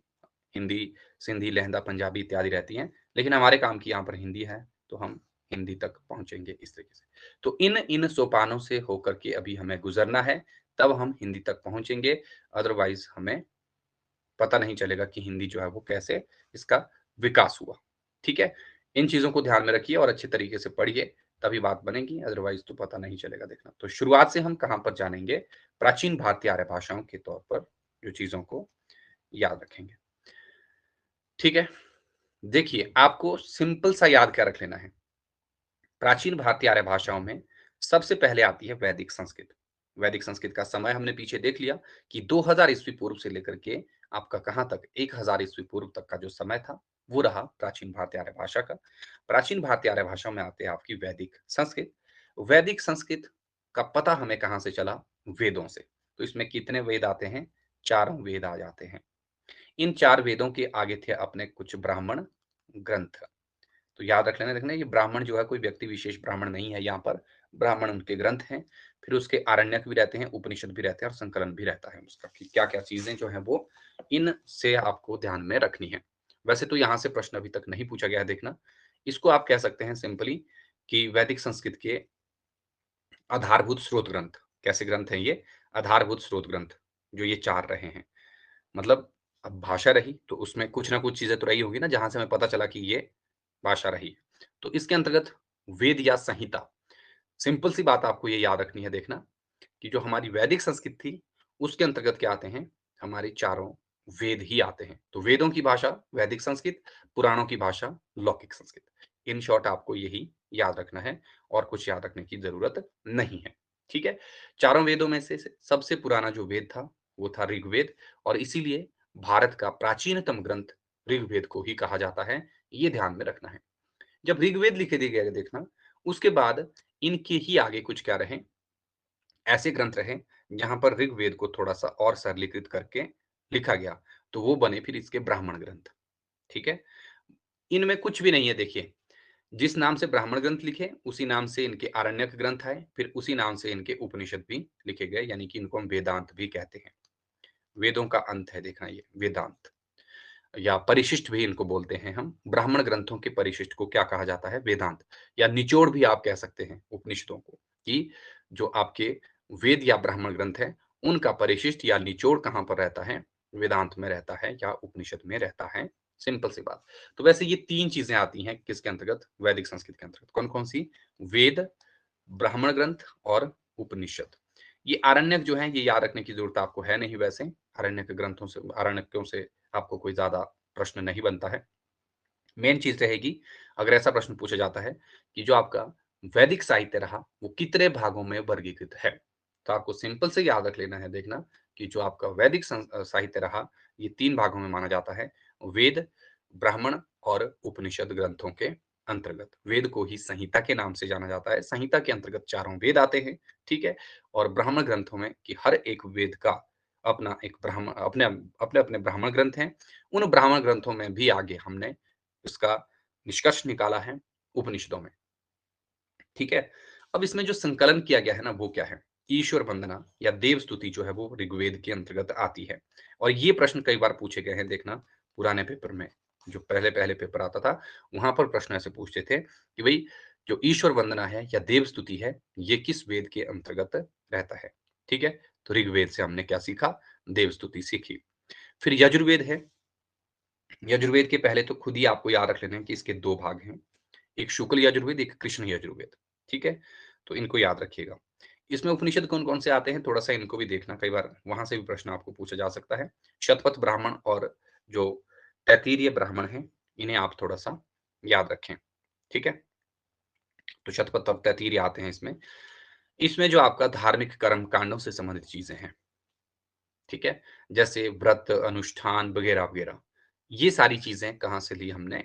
हिंदी, सिंधी, लहंदा, पंजाबी इत्यादि रहती हैं। लेकिन हमारे काम की यहाँ पर हिंदी है, तो हम हिंदी तक पहुंचेंगे इस तरीके से। तो इन इन सोपानों से होकर के अभी हमें गुजरना है, तब हम हिंदी तक पहुंचेंगे। अदरवाइज हमें पता नहीं चलेगा कि हिंदी जो है वो कैसे इसका विकास हुआ। ठीक है, इन चीजों को ध्यान में रखिए और अच्छे तरीके से पढ़िए, तभी बात बनेगी, अदरवाइज तो पता नहीं चलेगा। देखना, तो शुरुआत से हम कहाँ पर जानेंगे? प्राचीन भारतीय आर्य भाषाओं के तौर पर जो चीजों को याद रखेंगे। ठीक है, देखिए आपको सिंपल सा याद क्या रख लेना है। प्राचीन भारतीय आर्य भाषाओं में सबसे पहले आती है वैदिक संस्कृत। वैदिक संस्कृत का समय हमने पीछे देख लिया कि 2000 ईस्वी पूर्व से लेकर के आपका कहाँ तक 1000 ईस्वी पूर्व तक का जो समय था, वो रहा प्राचीन भारतीय आर्य भाषा का। प्राचीन भारतीय आर्य भाषा में आते हैं आपकी वैदिक संस्कृत। वैदिक संस्कृत का पता हमें कहाँ से चला? वेदों से। तो इसमें कितने वेद आते हैं? चारों वेद आ जाते हैं। इन चार वेदों के आगे थे अपने कुछ ब्राह्मण ग्रंथ। तो याद रख लेना, देखना ये ब्राह्मण जो है कोई व्यक्ति विशेष ब्राह्मण नहीं है, यहाँ पर ब्राह्मण उनके ग्रंथ हैं। फिर उसके आरण्यक भी रहते हैं, उपनिषद भी रहते हैं, और संकलन भी रहता है उसका कि क्या क्या चीजें जो है वो इन से आपको ध्यान में रखनी है। वैसे तो यहाँ से प्रश्न अभी तक नहीं पूछा गया है, देखना इसको आप कह सकते हैं सिंपली कि वैदिक संस्कृत के आधारभूत स्रोत ग्रंथ। कैसे ग्रंथ हैं ये? आधारभूत स्रोत ग्रंथ जो ये चार रहे हैं। मतलब अब भाषा रही तो उसमें कुछ ना कुछ चीजें तो रही होगी ना, जहां से हमें पता चला कि ये भाषा रही। तो इसके अंतर्गत वेद या संहिता, सिंपल सी बात आपको ये याद रखनी है। देखना कि जो हमारी वैदिक संस्कृत थी, उसके अंतर्गत क्या आते हैं? हमारे चारों वेद ही आते हैं। तो वेदों की भाषा वैदिक संस्कृत, पुराणों की भाषा लौकिक संस्कृत। इन शॉर्ट आपको यही याद रखना है, और कुछ याद रखने की जरूरत नहीं है। ठीक है, चारों वेदों में से सबसे पुराना जो वेद था वो था ऋग्वेद, और इसीलिए भारत का प्राचीनतम ग्रंथ ऋग्वेद को ही कहा जाता है। ये ध्यान में रखना है। जब ऋग्वेद लिखे दिए गए देखना, उसके बाद इनके ही आगे कुछ क्या रहे? ऐसे ग्रंथ रहे जहां पर ऋग्वेद को थोड़ा सा और सरलीकृत करके लिखा गया, तो वो बने फिर इसके ब्राह्मण ग्रंथ। ठीक है, इनमें कुछ भी नहीं है। देखिए, जिस नाम से ब्राह्मण ग्रंथ लिखे उसी नाम से इनके आरण्यक ग्रंथ आए, फिर उसी नाम से इनके उपनिषद भी लिखे गए, यानी कि इनको हम वेदांत भी कहते हैं। वेदों का अंत है, देखना ये वेदांत, या परिशिष्ट भी इनको बोलते हैं हम। ब्राह्मण ग्रंथों के परिशिष्ट को क्या कहा जाता है? वेदांत, या निचोड़ भी आप कह सकते हैं उपनिषदों को, कि जो आपके वेद या ब्राह्मण ग्रंथ है उनका परिशिष्ट या निचोड़ कहाँ पर रहता है? वेदांत में रहता है या उपनिषद में रहता है। सिंपल सी बात। तो वैसे ये तीन चीजें आती हैं किसके अंतर्गत? वैदिक संस्कृत के अंतर्गत। कौन कौन सी? वेद, ब्राह्मण ग्रंथ और उपनिषद। ये आरण्यक जो है ये याद रखने की जरूरत आपको है नहीं। वैसे आरण्यक ग्रंथों से, आरण्यकों से आपको कोई ज्यादा प्रश्न नहीं बनता है। मेन चीज रहेगी, अगर ऐसा प्रश्न पूछा जाता है कि जो आपका वैदिक साहित्य रहा वो कितने भागों में वर्गीकृत है, तो आपको सिंपल से याद रख लेना है। देखना कि जो आपका वैदिक साहित्य रहा, ये 3 भागों में माना जाता है। वेद, ब्राह्मण और उपनिषद ग्रंथों के अंतर्गत। वेद को ही संहिता के नाम से जाना जाता है। संहिता के अंतर्गत चारों वेद आते हैं, ठीक है? और ब्राह्मण ग्रंथों में कि हर एक वेद का अपना एक ब्राह्मण अपने-अपने ब्राह्मण ग्रंथ हैं। उन ब्राह्मण ग्रंथों में भी आगे हमने इसका निष्कर्ष निकाला है उपनिषदों में, ठीक है? अब इसमें जो संकलन किया गया है ना, वो क्या है? ईश्वर वंदना या देव स्तुति जो है वो ऋग्वेद के अंतर्गत आती है। और ये प्रश्न कई बार पूछे गए हैं, देखना पुराने पेपर में, जो पहले-पहले पेपर आता था, वहाँ पर प्रश्न ऐसे पूछते थे कि भई जो ईश्वर वंदना है या देव स्तुति है, ये किस वेद के अंतर्गत रहता है? ठीक है? तो ऋग्वेद से हमने क्या सीखा? देव स्तुति सीखी। फिर यजुर्वेद है। यजुर्वेद के पहले तो खुद ही आपको याद रख लेना है कि इसके 2 भाग हैं। एक शुक्ल यजुर्वेद, एक कृष्ण यजुर्वेद, ठीक है? तो इनको याद रखिएगा। इसमें उपनिषद कौन-कौन से आते हैं, थोड़ा-सा इनको भी देखना, कई बार वहाँ से भी प्रश्न आपको पूछा जा सकता है। शतपथ ब्राह्मण और जो तैत्तिरीय ब्राह्मण हैं, इन्हें आप थोड़ा-सा याद रखें, ठीक है? तो शतपथ और तैत्तिरीय आते हैं इसमें। इसमें जो आपका धार्मिक कर्म कांडों से संबंधित चीज़ें हैं, ठीक है? जैसे व्रत, अनुष्ठान वगैरह-वगैरह। ये सारी चीज़ें कहाँ से ली हमने?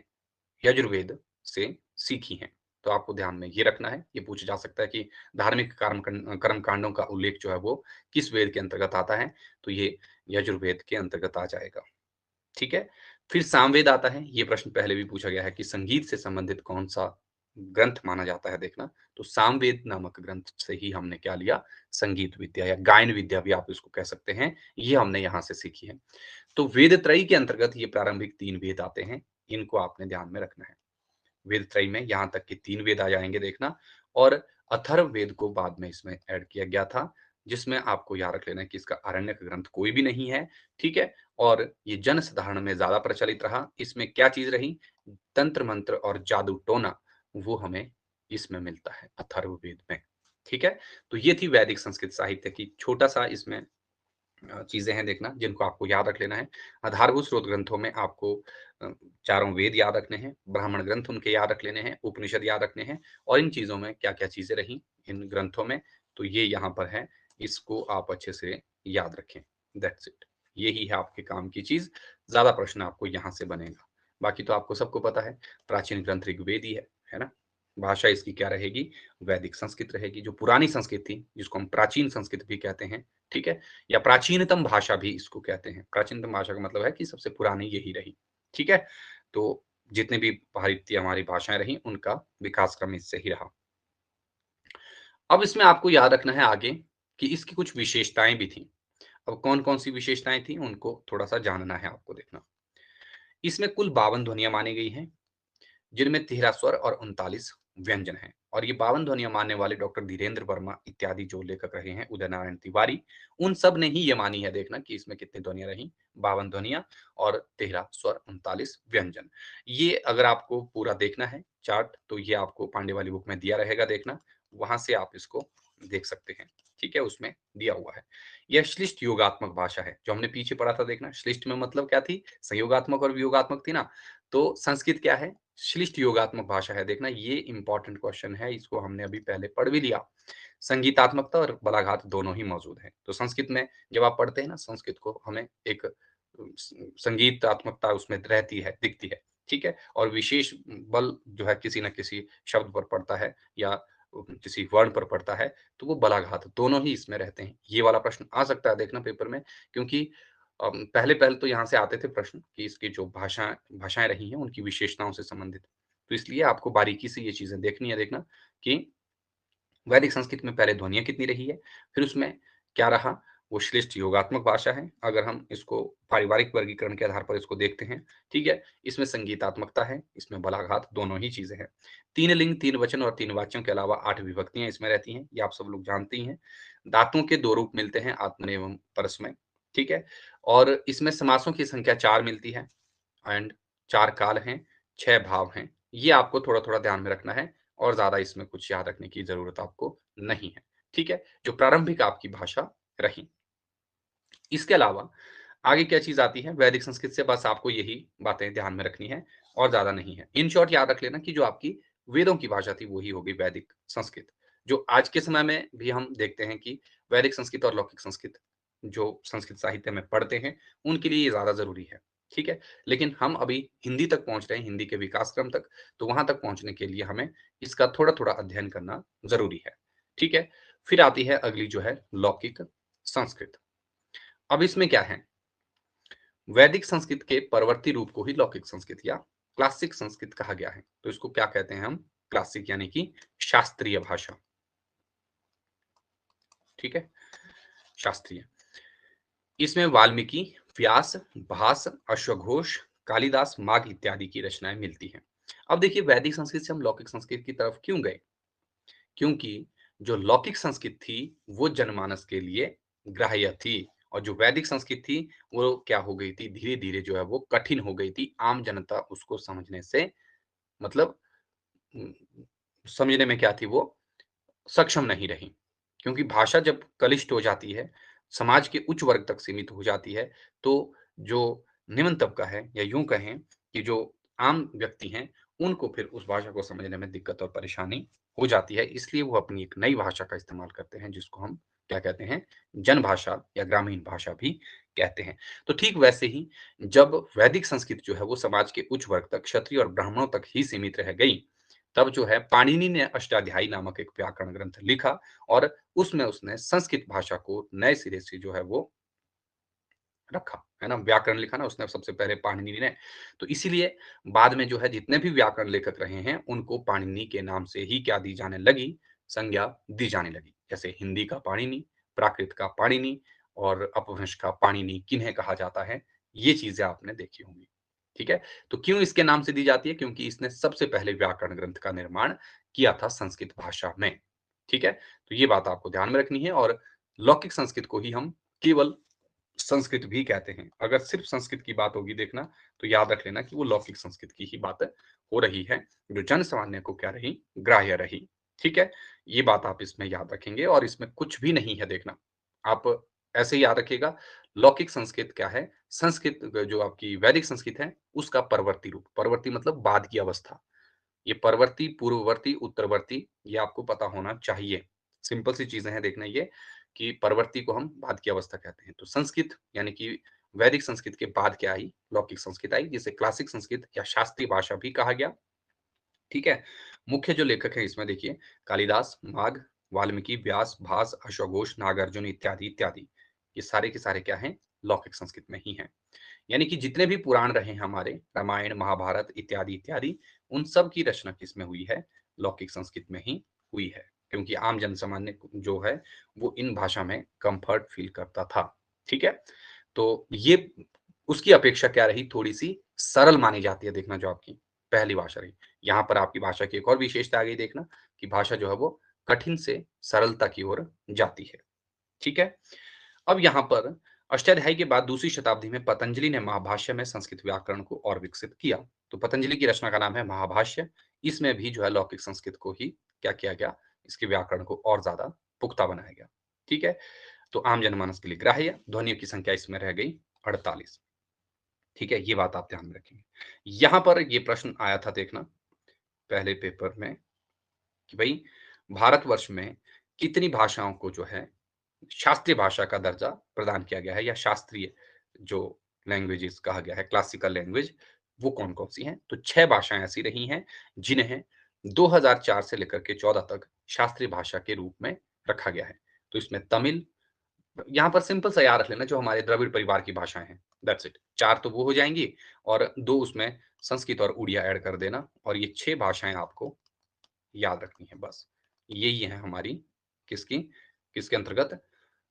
यजुर्वेद से सीखी हैं। तो आपको ध्यान में ये रखना है, ये पूछा जा सकता है कि धार्मिक कर्म कांडों का उल्लेख जो है वो किस वेद के अंतर्गत आता है? तो ये यजुर्वेद के अंतर्गत आ जाएगा, ठीक है? फिर सामवेद आता है, ये प्रश्न पहले भी पूछा गया है कि संगीत से संबंधित कौन-सा ग्रंथ माना जाता है, देखना। तो सामवेद नामक ग्रंथ से ही हमने क्या लिया? संगीत विद्या या गायन विद्या भी आप इसको कह सकते हैं, ये हमने यहाँ से सीखी है। तो वेद त्रयी के अंतर्गत ये प्रारंभिक 3 वेद आते हैं, इनको आपने ध्यान में रखना है। वेद त्रयी में यहाँ तक कि 3 वेद आ जाएँगे, देखना। और अथर्व वेद को बाद में इसमें ऐड किया गया था, जिसमें आपको याद रख लेना है कि इसका आरण्यक ग्रंथ कोई भी नहीं है, ठीक है? और ये जनसाधारण में ज़्यादा प्रचलित रहा। इसमें क्या चीज़ रही? तंत्र मंत्र और जादू टोना, वो हमें इसमें मिलता है अथर्व वेद में, ठीक है? तो ये थी वैदिक संस्कृत साहित्य की छोटा-सा इसमें चीज़ें हैं, देखना, जिनको आपको याद रख लेना है। आधारभूत स्रोत ग्रंथों में आपको अ, चारों वेद याद रखने हैं, ब्राह्मण ग्रंथ उनके याद रख लेने हैं, उपनिषद याद रखने हैं और इन चीज़ों में क्या-क्या चीज़ें रहीं इन ग्रंथों में, तो ये यहाँ पर है, इसको आप अच्छे से याद रखें। That's it. यही है आपके काम की चीज़, ज़्यादा प्रश्न आपको यहाँ से बनेगा। बाकी तो आपको सबको पता है, प्राचीन ग्रंथ ऋग्वेद ही है ना? भाषा इसकी क्या रहेगी? वैदिक संस्कृत रहेगी, जो पुरानी संस्कृत थी, जिसको हम प्राचीन संस्कृत भी कहते हैं, ठीक है? या प्राचीनतम भाषा भी इसको कहते हैं। प्राचीनतम भाषा का मतलब है कि सबसे पुरानी यही रही, ठीक है? तो जितने भी भारतीय हमारी भाषाएँ रहीं, उनका विकास क्रम इससे ही रहा। अब इसमें आपको याद रखना है आगे कि इसकी कुछ विशेषताएँ भी थीं। अब कौन-कौन सी विशेषताएँ थीं, उनको थोड़ा-सा जानना है आपको, देखना। इसमें कुल 52 ध्वनियाँ मानी गई हैं, जिनमें 13 स्वर और 39 व्यंजन हैं। और ये 52 ध्वनियाँ मानने वाले डॉक्टर धीरेन्द्र वर्मा इत्यादि जो लेखक रहे हैं, उदय नारायण तिवारी, उन सब ने ही ये मानी है, देखना, कि इसमें कितनी ध्वनियाँ रहीं, 52 ध्वनियाँ और 13 स्वर, 39 व्यंजन। ये अगर आपको पूरा देखना है चार्ट, तो ये आपको पांडे वाली बुक में दिया रहेगा, देखना, वहाँ से आप इसको देख सकते हैं, ठीक है? उसमें दिया हुआ है। यह श्लिष्ट योगात्मक भाषा है, जो हमने पीछे पढ़ा था, देखना। श्लिष्ट में मतलब क्या थी? संयोगात्मक और वियोगात्मक थी ना? तो संस्कृत क्या है? श्लिष्ट योगात्मक भाषा है, देखना। ये इंपॉर्टेंट क्वेश्चन है, इसको हमने अभी पहले पढ़ भी लिया। संगीतात्मकता और बलाघात दोनों ही मौजूद हैं। तो संस्कृत में जब आप पढ़ते हैं ना संस्कृत को, हमें एक संगीतात्मकता उसमें रहती है, दिखती है, ठीक है? और विशेष बल जो है किसी न किसी शब्द पर पड़ता है या किसी वर्ण पर पड़ता है, तो वो बलाघात दोनों ही इसमें रहते हैं। ये वाला प्रश्न आ सकता है, देखना, पेपर में, क्योंकि पहले-पहले तो यहाँ से आते थे प्रश्न कि इसकी जो भाषाएँ रही हैं, उनकी विशेषताओं से संबंधित। तो इसलिए आपको बारीकी से ये चीज़ें देखनी है, देखना, कि वैदिक संस्कृत में पहले ध्वनियाँ कितनी रही है, फिर उसमें क्या रहा, वो श्लिष्ट योगात्मक भाषा है, अगर हम इसको पारिवारिक वर्गीकरण के आधार पर इसको देखते हैं, ठीक है? इसमें संगीतात्मकता है, इसमें बलाघात, दोनों ही चीज़ें हैं। 3 लिंग, 3 वचन और 3 वाच्यों के अलावा 8 विभक्तियाँ इसमें रहती हैं, ये आप सब लोग जानते ही हैं। धातुओं के 2 रूप मिलते हैं, आत्मनेय एवं परस्मय, ठीक है? और इसमें समासों की संख्या 4 मिलती है एंड 4 काल हैं, 6 भाव हैं। ये आपको थोड़ा-थोड़ा ध्यान में रखना है और ज़्यादा इसमें कुछ याद रखने की ज़रूरत आपको नहीं है, ठीक है? जो प्रारंभिक आपकी भाषा रही। इसके अलावा आगे क्या चीज़ आती है, वैदिक संस्कृत से बस आपको यही बातें ध्यान में रखनी है और ज़्यादा नहीं है। इन शॉर्ट याद रख लेना कि जो आपकी वेदों की भाषा थी, वही हो गई वैदिक संस्कृत। जो आज के समय में भी हम देखते हैं कि वैदिक संस्कृत और लौकिक संस्कृत जो संस्कृत साहित्य में पढ़ते हैं, उनके लिए ये ज़्यादा ज़रूरी है, ठीक है? लेकिन हम अभी हिंदी तक पहुँच रहे हैं, हिंदी के विकास क्रम तक, तो वहाँ तक पहुँचने के लिए हमें इसका थोड़ा-थोड़ा अध्ययन करना ज़रूरी है, ठीक है? फिर आती है अगली जो है लौकिक संस्कृत। अब इसमें क्या है, वैदिक संस्कृत के परवर्ती रूप को ही लौकिक संस्कृत या क्लासिक संस्कृत कहा गया है। तो इसको क्या कहते हैं हम? क्लासिक यानी कि शास्त्रीय भाषा, ठीक है? शास्त्रीय। इसमें वाल्मीकि, व्यास, भास, अश्वघोष, कालिदास, माघ इत्यादि की रचनाएं मिलती हैं। अब देखिए वैदिक संस्कृत से हम लौकिक संस्कृत की तरफ क्यों गए? क्योंकि जो लौकिक संस्कृत थी वो जनमानस के लिए ग्राह्य थी और जो वैदिक संस्कृत थी वो क्या हो गई थी, धीरे धीरे जो है वो कठिन हो गई थी, आम जनता उसको समझने से मतलब उम, समझने में क्या थी वो सक्षम नहीं रही। क्योंकि भाषा जब कलिष्ठ हो जाती है, समाज के उच्च वर्ग तक सीमित हो जाती है, तो जो निम्न तबका है या यूँ कहें कि जो आम व्यक्ति हैं, उनको फिर उस भाषा को समझने में दिक्कत और परेशानी हो जाती है। इसलिए वो अपनी एक नई भाषा का इस्तेमाल करते हैं, जिसको हम क्या कहते हैं, जनभाषा या ग्रामीण भाषा भी कहते हैं। तो ठीक वैसे ही जब वैदिक संस्कृत जो है वो समाज के उच्च वर्ग तक, क्षत्रिय और ब्राह्मणों तक ही सीमित रह गई, तब जो है पाणिनि ने अष्टाध्यायी नामक एक व्याकरण ग्रंथ लिखा और उसमें उसने संस्कृत भाषा को नए सिरे से जो है वो रखा, है ना? व्याकरण लिखा ना उसने सबसे पहले पाणिनि ने, तो इसीलिए बाद में जो है जितने भी व्याकरण लेखक रहे हैं, उनको पाणिनि के नाम से ही क्या दी जाने लगी, संज्ञा दी जाने लगी। जैसे हिंदी का पाणिनि, प्राकृत का पाणिनि और अपभ्रंश का पाणिनि किन्हें कहा जाता है, ये चीज़ें आपने देखी होंगी, ठीक है? तो क्यों इसके नाम से दी जाती है? क्योंकि इसने सबसे पहले व्याकरण ग्रंथ का निर्माण किया था संस्कृत भाषा में, ठीक है? तो ये बात आपको ध्यान में रखनी है और लौकिक संस्कृत को ही हम केवल संस्कृत भी कहते हैं। अगर सिर्फ संस्कृत की बात होगी देखना, तो याद रख लेना कि वो लौकिक संस्कृत की ही बात हो रही है, जो जन-सामान्य को क्या रही, ग्राह्य रही। ठीक है? ये बात आप इसमें याद रखेंगे और इसमें कुछ भी नहीं है देखना। आप ऐसे ही याद रखिएगा, लौकिक संस्कृत क्या है? संस्कृत जो आपकी वैदिक संस्कृत है, उसका परवर्ती रूप। परवर्ती मतलब बाद की अवस्था। ये परवर्ती, पूर्ववर्ती, उत्तरवर्ती ये आपको पता होना चाहिए। सिंपल सी चीज़ें हैं देखना ये कि परवर्ती को हम बाद की अवस्था कहते हैं। तो संस्कृत यानी कि वैदिक संस्कृत के बाद क्या आई? लौकिक संस्कृत आई जिसे क्लासिक संस्कृत या शास्त्रीय भाषा भी कहा गया। ठीक है? मुख्य जो लेखक हैं इसमें देखिए कालिदास, माघ, वाल्मीकि, व्यास, भास, अश्वघोष, नागार्जुन इत्यादि, इत्यादि। ये सारे के सारे क्या हैं? लौकिक संस्कृत में ही हैं। यानी कि जितने भी पुराण रहे हैं हमारे रामायण, महाभारत इत्यादि, इत्यादि, उन सब की रचना किसमें हुई है? लौकिक संस्कृत में ही हुई है। क्योंकि आम जनसामान्य जो है, वो इन भाषा में कम्फर्ट फ़ील करता था। ठीक है? तो ये उसकी अपेक्षा क्या रही? थोड़ी-सी सरल मानी जाती है देखना जो आपकी पहली भाषा रही। यहाँ पर आपकी भाषा की एक और विशेषता आ गई देखना कि भाषा जो है वो कठिन से सरलता की ओर जाती है। ठीक है? अब यहाँ पर अष्टाध्यायी के बाद दूसरी शताब्दी में पतंजलि ने महाभाष्य में संस्कृत व्याकरण को और विकसित किया। तो पतंजलि की रचना का नाम है महाभाष्य। इसमें भी जो है लौकिक संस्कृत को ही क्या किया गया? इसके व्याकरण को और ज़्यादा पुख्ता बनाया गया। ठीक है? तो आम जनमानस के लिए ग्राह्य, ध्वनियों की संख्या इसमें रह गई 48। ठीक है? ये बात आप ध्यान में रखेंगे। यहाँ पर ये प्रश्न आया था देखना पहले पेपर में कि भई भारतवर्ष में कितनी भाषाओं को जो है शास्त्रीय भाषा का दर्जा प्रदान किया गया है या शास्त्रीय जो लैंग्वेजेस कहा गया है, क्लासिकल लैंग्वेज, वो कौन-कौन सी हैं? तो 6 भाषाएँ ऐसी रही हैं, जिन्हें 2004 से लेकर के 14 तक शास्त्रीय भाषा के रूप में रखा गया है। तो इसमें तमिल यहाँ पर सिंपल सा याद रख लेना जो हमारे द्रविड़ परिवार की भाषाएँ हैं, दैट्स इट। 4 तो वो हो जाएँगी और 2 उसमें संस्कृत और उड़िया ऐड कर देना और ये 6 भाषाएँ आपको याद रखनी है बस। यही है हमारी किसकी किसके अंतर्गत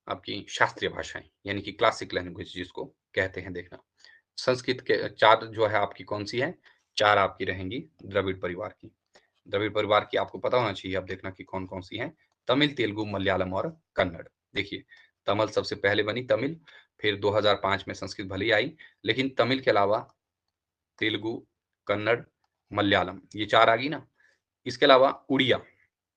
आपकी शास्त्रीय भाषाएँ, यानी कि क्लासिक लैंग्वेज जिसको कहते हैं देखना। संस्कृत के 4 जो है आपकी कौन-सी है? 4 आपकी रहेंगी द्रविड़ परिवार की। द्रविड़ परिवार की आपको पता होना चाहिए अब देखना कि कौन-कौन सी हैं। तमिल, तेलुगु, मलयालम और कन्नड़। देखिए, तमिल सबसे पहले बनी तमिल, फिर 2005 में संस्कृत भले ही आई, लेकिन तमिल के अलावा तेलुगु, कन्नड़, मलयालम ये 4 आ गई ना? इसके अलावा उड़िया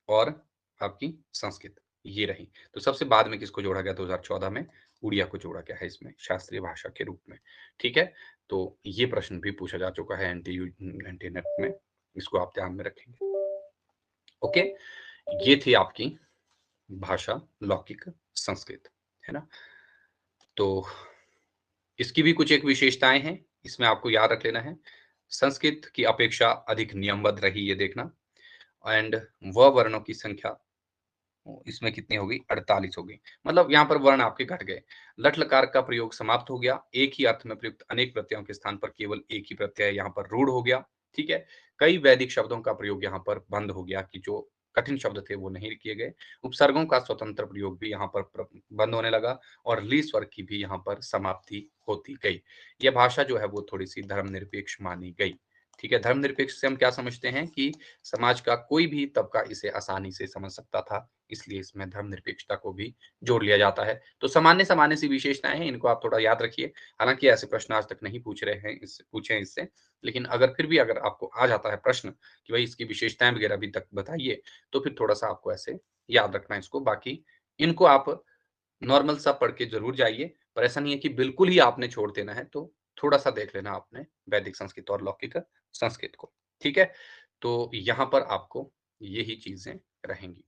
और आपकी संस्कृत, ये रही। तो सबसे बाद में किसको जोड़ा गया 2014 में? उड़िया को जोड़ा गया है इसमें शास्त्रीय भाषा के रूप में, ठीक है? तो ये प्रश्न भी पूछा जा चुका है एनटीयू नेट में, इसको आप ध्यान में रखेंगे। ओके? ये थी आपकी भाषा लौकिक संस्कृत, है ना? तो इसकी भी कुछ एक विशेषताएँ हैं, इसमें आपको याद रख लेना है। संस्कृत की अपेक्षा अधिक नियमबद्ध रही ये देखना एंड व वर्णों की संख्या इसमें कितनी हो गई? 48 हो गई। मतलब यहाँ पर वर्ण आपके घट गए। लट लकार का प्रयोग समाप्त हो गया। एक ही अर्थ में प्रयुक्त अनेक प्रत्ययों के स्थान पर केवल एक ही प्रत्यय यहाँ पर रूढ़ हो गया। ठीक है? कई वैदिक शब्दों का प्रयोग यहाँ पर बंद हो गया कि जो कठिन शब्द थे वो नहीं किए गए। उपसर्गों का स्वतंत्र प्रयोग भी यहाँ पर बंद होने लगा और ली स्वर की भी यहाँ पर समाप्ति होती गई। यह भाषा जो है वो थोड़ी-सी धर्मनिरपेक्ष मानी गई। ठीक है? धर्मनिरपेक्ष से हम क्या समझते हैं कि समाज का कोई भी तबका इसे आसानी से समझ सकता था। इसलिए इसमें धर्मनिरपेक्षता को भी जोड़ लिया जाता है। तो सामान्य-सामान्य सी विशेषताएँ हैं, इनको आप थोड़ा याद रखिए। हालाँकि ऐसे प्रश्न आज तक नहीं पूछे हैं इससे, लेकिन अगर फिर भी अगर आपको आ जाता है प्रश्न कि भई इसकी विशेषताएँ वगैरह भी तक बताइए, तो फिर थोड़ा-सा आपको ऐसे याद रखना है इसको। बाकी इनको आप नॉर्मल सा पढ़ के ज़रूर जाइए, पर ऐसा नहीं है कि बिल्कुल ही आपने छोड़ देना है, तो थोड़ा-सा देख लेना आपने वैदिक संस्कृत और लौकिक संस्कृत को। ठीक है? तो यहाँ पर आपको यही चीज़ें रहेंगी।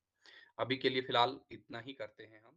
अभी के लिए फिलहाल इतना ही करते हैं हम।